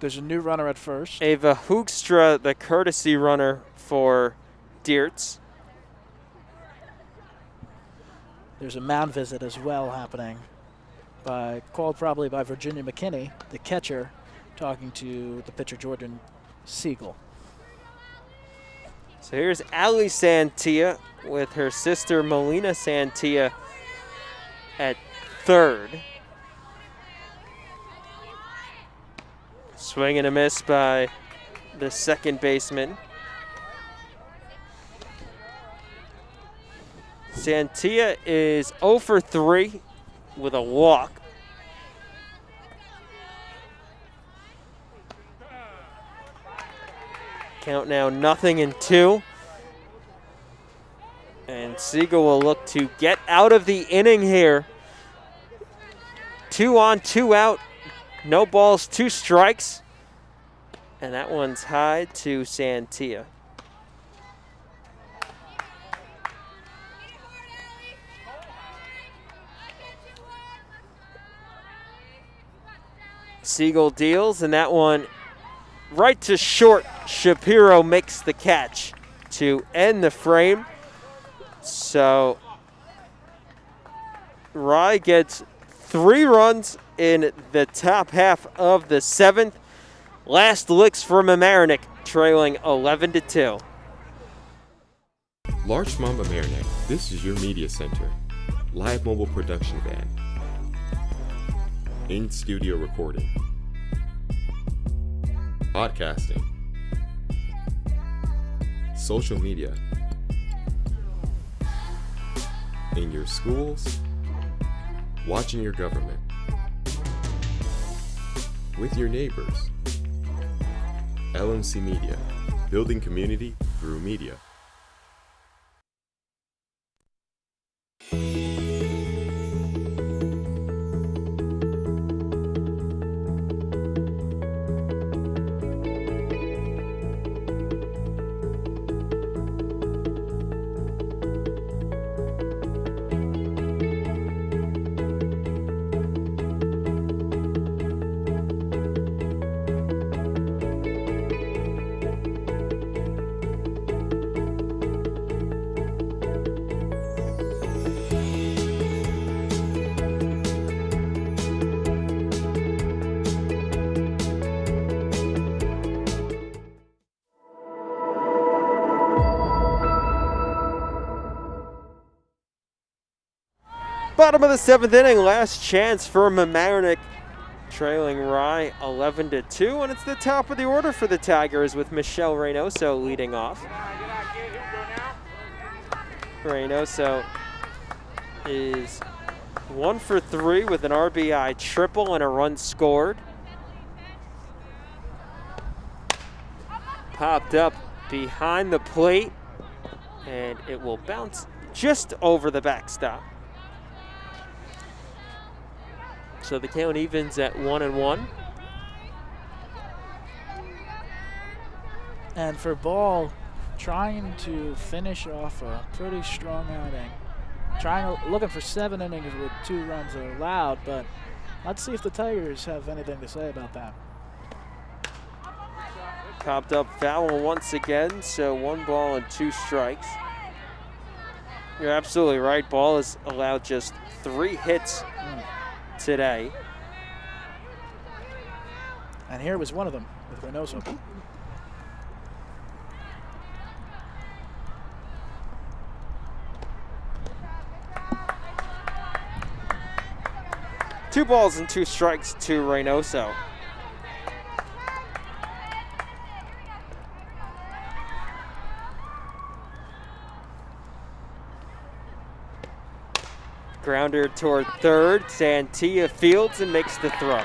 Speaker 2: There's a new runner at first.
Speaker 5: Ava Hoekstra, the courtesy runner for Diertz.
Speaker 2: There's a mound visit as well happening, called probably by Virginia McKinney, the catcher, talking to the pitcher Jordan Siegel.
Speaker 5: So here's Ali Santia with her sister Melina Santia at 3rd. Swing and a miss by the 2nd baseman. Santia is 0 for 3 with a walk. Count now 0-2. And Siegel will look to get out of the inning here. 2 on, 2 out. No balls, 2 strikes. And that one's high to Santia. Siegel deals, and that one right to short. Shapiro makes the catch to end the frame. So Rye gets 3 runs in the top half of the 7th. Last licks for Mamaroneck, trailing 11-2.
Speaker 6: Larchmont Mamaroneck, this is your media center. Live mobile production van. In-studio recording. Podcasting. Social media. In your schools. Watching your government. With your neighbors. LMC Media. Building community through media.
Speaker 5: Bottom of the 7th inning, last chance for Mamaroneck, trailing Rye 11-2, and it's the top of the order for the Tigers with Michelle Reynoso leading off. Reynoso is 1 for 3 with an RBI triple and a run scored. Popped up behind the plate, and it will bounce just over the backstop. So the count evens at 1-1.
Speaker 2: And for Ball, trying to finish off a pretty strong outing. Looking for 7 innings with 2 runs allowed, but let's see if the Tigers have anything to say about that.
Speaker 5: Popped up foul once again, so 1 ball and 2 strikes. You're absolutely right. Ball has allowed just 3 hits today.
Speaker 2: And here was one of them with Reynoso.
Speaker 5: Two balls and 2 strikes to Reynoso. Grounder toward third. Santia fields and makes the throw.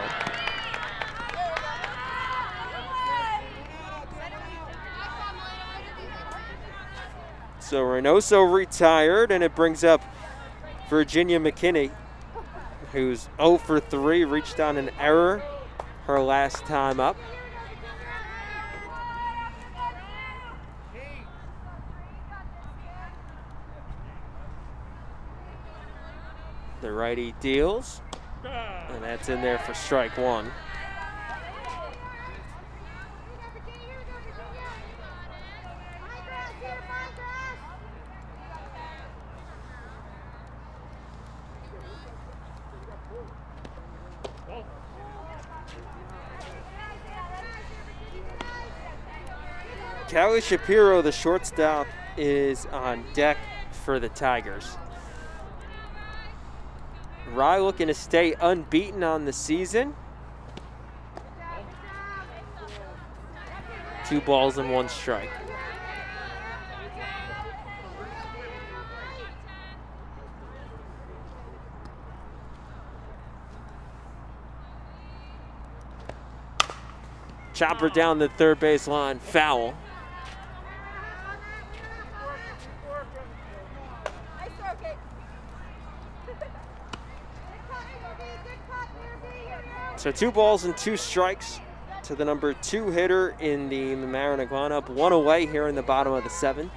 Speaker 5: So Reynoso retired, and it brings up Virginia McKinney, who's 0 for 3, reached on an error her last time up. The righty deals, and that's in there for strike 1. Callie Shapiro, the shortstop, is on deck for the Tigers. Rye looking to stay unbeaten on the season. 2 balls and 1 strike. Chopper down the third base line, foul. So 2 balls and 2 strikes to the number 2 hitter in the Mamaroneck lineup. 1 away here in the bottom of the 7th.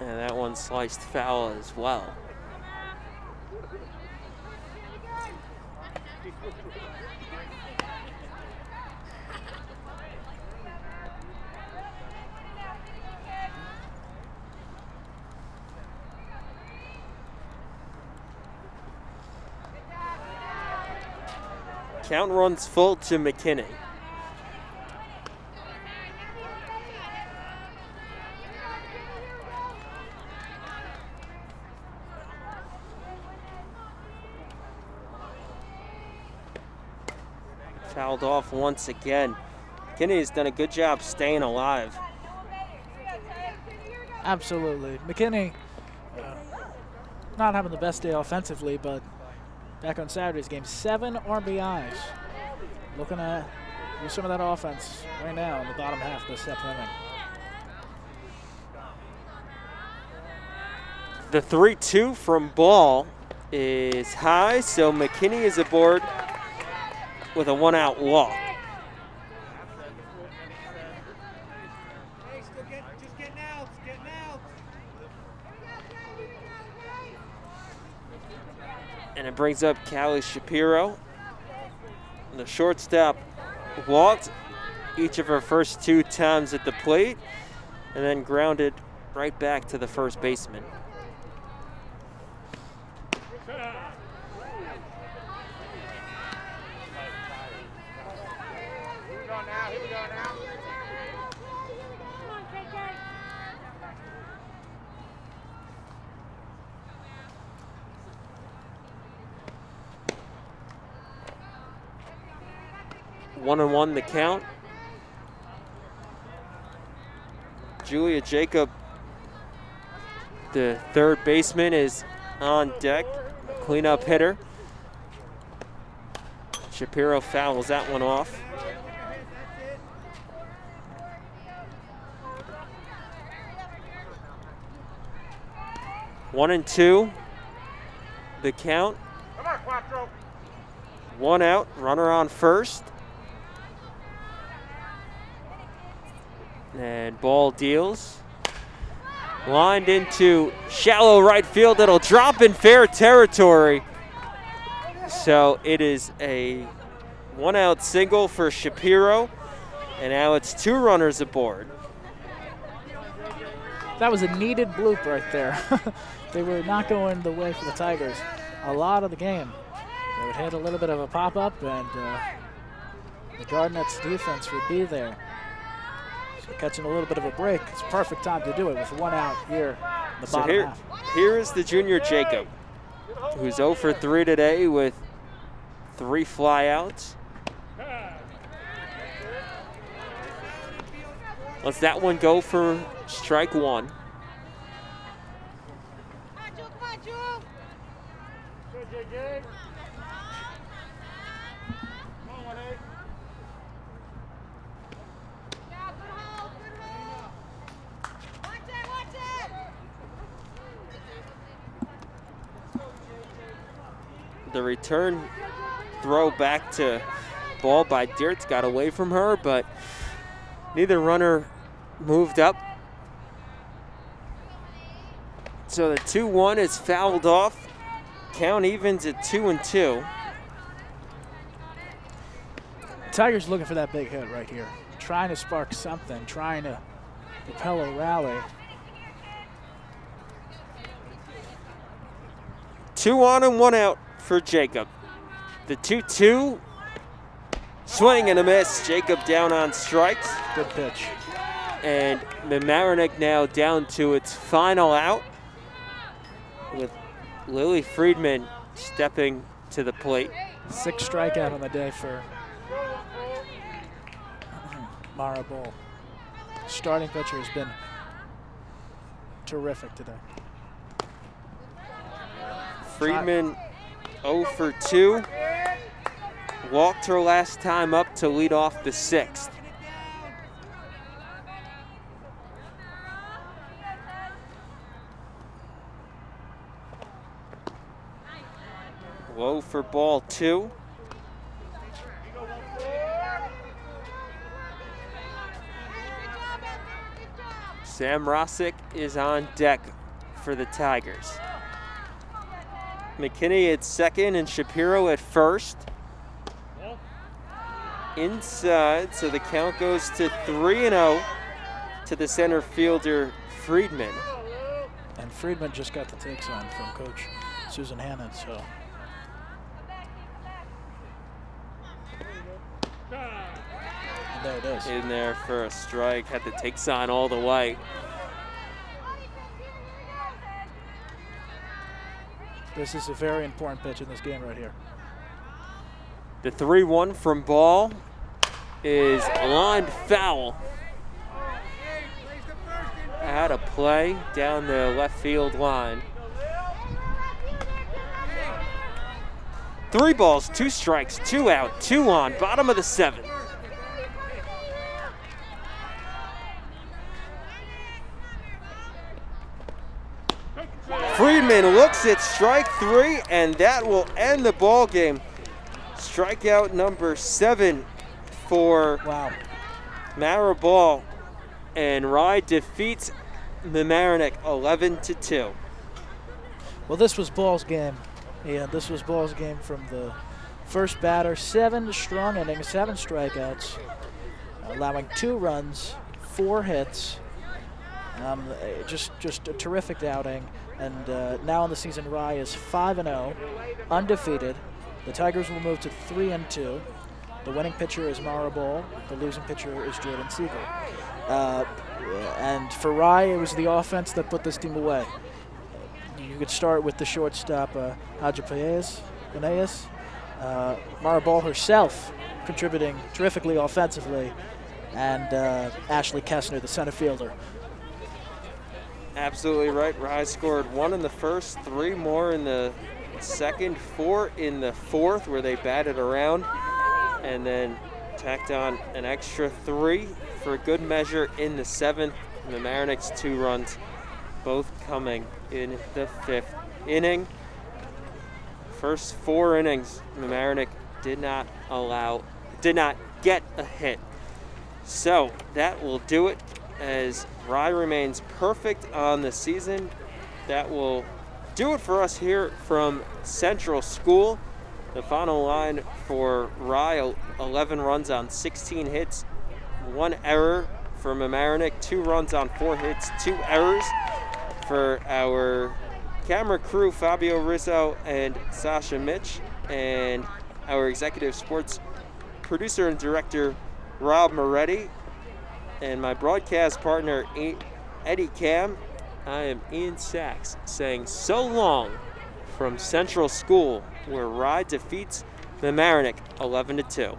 Speaker 5: And that one sliced foul as well. Count runs full to McKinney. Fouled off once again. McKinney has done a good job staying alive.
Speaker 2: Absolutely. McKinney not having the best day offensively, but back on Saturday's game, 7 RBIs. Looking at use some of that offense right now in the bottom half of the 7th inning.
Speaker 5: The 3-2 from Ball is high, so McKinney is aboard with a 1-out walk. And it brings up Callie Shapiro. The shortstop walked each of her first 2 times at the plate and then grounded right back to the first baseman. One and one the count. Julia Jacob, the third baseman, is on deck. Cleanup hitter. Shapiro fouls that one off. One and two the count. 1 out, runner on first. And Ball deals. Lined into shallow right field. It'll drop in fair territory. So it is a 1-out single for Shapiro. And now it's 2 runners aboard.
Speaker 2: That was a needed bloop right there. They were not going the way for the Tigers a lot of the game. They would hit a little bit of a pop-up, and the Gardnett's defense would be there. So catching a little bit of a break, it's a perfect time to do it with 1 out here in the bottom half.
Speaker 5: Here is the junior Jacob, who's 0 for 3 today with 3 flyouts. Let's that one go for strike 1. The return throw back to Ball by Dirtz got away from her, but neither runner moved up. So the 2-1 is fouled off. Count evens at 2-2.
Speaker 2: Tigers looking for that big hit right here. Trying to spark something, trying to propel a rally.
Speaker 5: 2 on and 1 out for Jacob. The 2-2, swing and a miss. Jacob down on strikes.
Speaker 2: Good pitch.
Speaker 5: And Mamaroneck now down to its final out, with Lily Friedman stepping to the plate.
Speaker 2: 6 strikeout on the day for Mara Bull. Starting pitcher has been terrific today.
Speaker 5: Friedman 0 for 2. Walked her last time up to lead off the 6th. Low for ball 2. Sam Rossick is on deck for the Tigers. McKinney at second and Shapiro at first. Inside, so the count goes to 3-0 to the center fielder, Friedman.
Speaker 2: And Friedman just got the takes on from Coach Susan Hannon, so. There it is.
Speaker 5: In there for a strike. Had the take sign all the way.
Speaker 2: This is a very important pitch in this game right here.
Speaker 5: The 3-1 from Ball is lined foul. Out of play down the left field line. 3 balls, 2 strikes, 2 out, 2 on, bottom of the 7th. Friedman looks at strike 3, and that will end the ball game. Strikeout number 7 for Mara Ball, and Rye defeats Mamaroneck 11-2.
Speaker 2: Well, this was Ball's game. Yeah, this was Ball's game from the first batter. 7 strong innings, 7 strikeouts, allowing 2 runs, 4 hits. Just a terrific outing. And now in the season, Rye is 5-0, undefeated. The Tigers will move to 3-2. The winning pitcher is Mara Ball. The losing pitcher is Jordan Siegel. And for Rye, it was the offense that put this team away. You could start with the shortstop, Hadja Paez. Mara Ball herself contributing terrifically offensively, and Ashley Kessner, the center fielder.
Speaker 5: Absolutely right. Rye scored 1 in the first, 3 more in the second, 4 in the fourth where they batted around, and then tacked on an extra 3 for good measure in the 7th. Mamaroneck's 2 runs, both coming in the 5th inning. First 4 innings, Mamaroneck did not get a hit. So that will do it, as Rye remains perfect on the season. That will do it for us here from Central School. The final line for Rye, 11 runs on 16 hits, 1 error for Mamaroneck, 2 runs on 4 hits, 2 errors for our camera crew, Fabio Rizzo and Sasha Mitch, and our executive sports producer and director, Rob Moretti, and my broadcast partner, Eddie Cam. I am Ian Sachs saying so long from Central School, where Rye defeats Mamaroneck 11-2.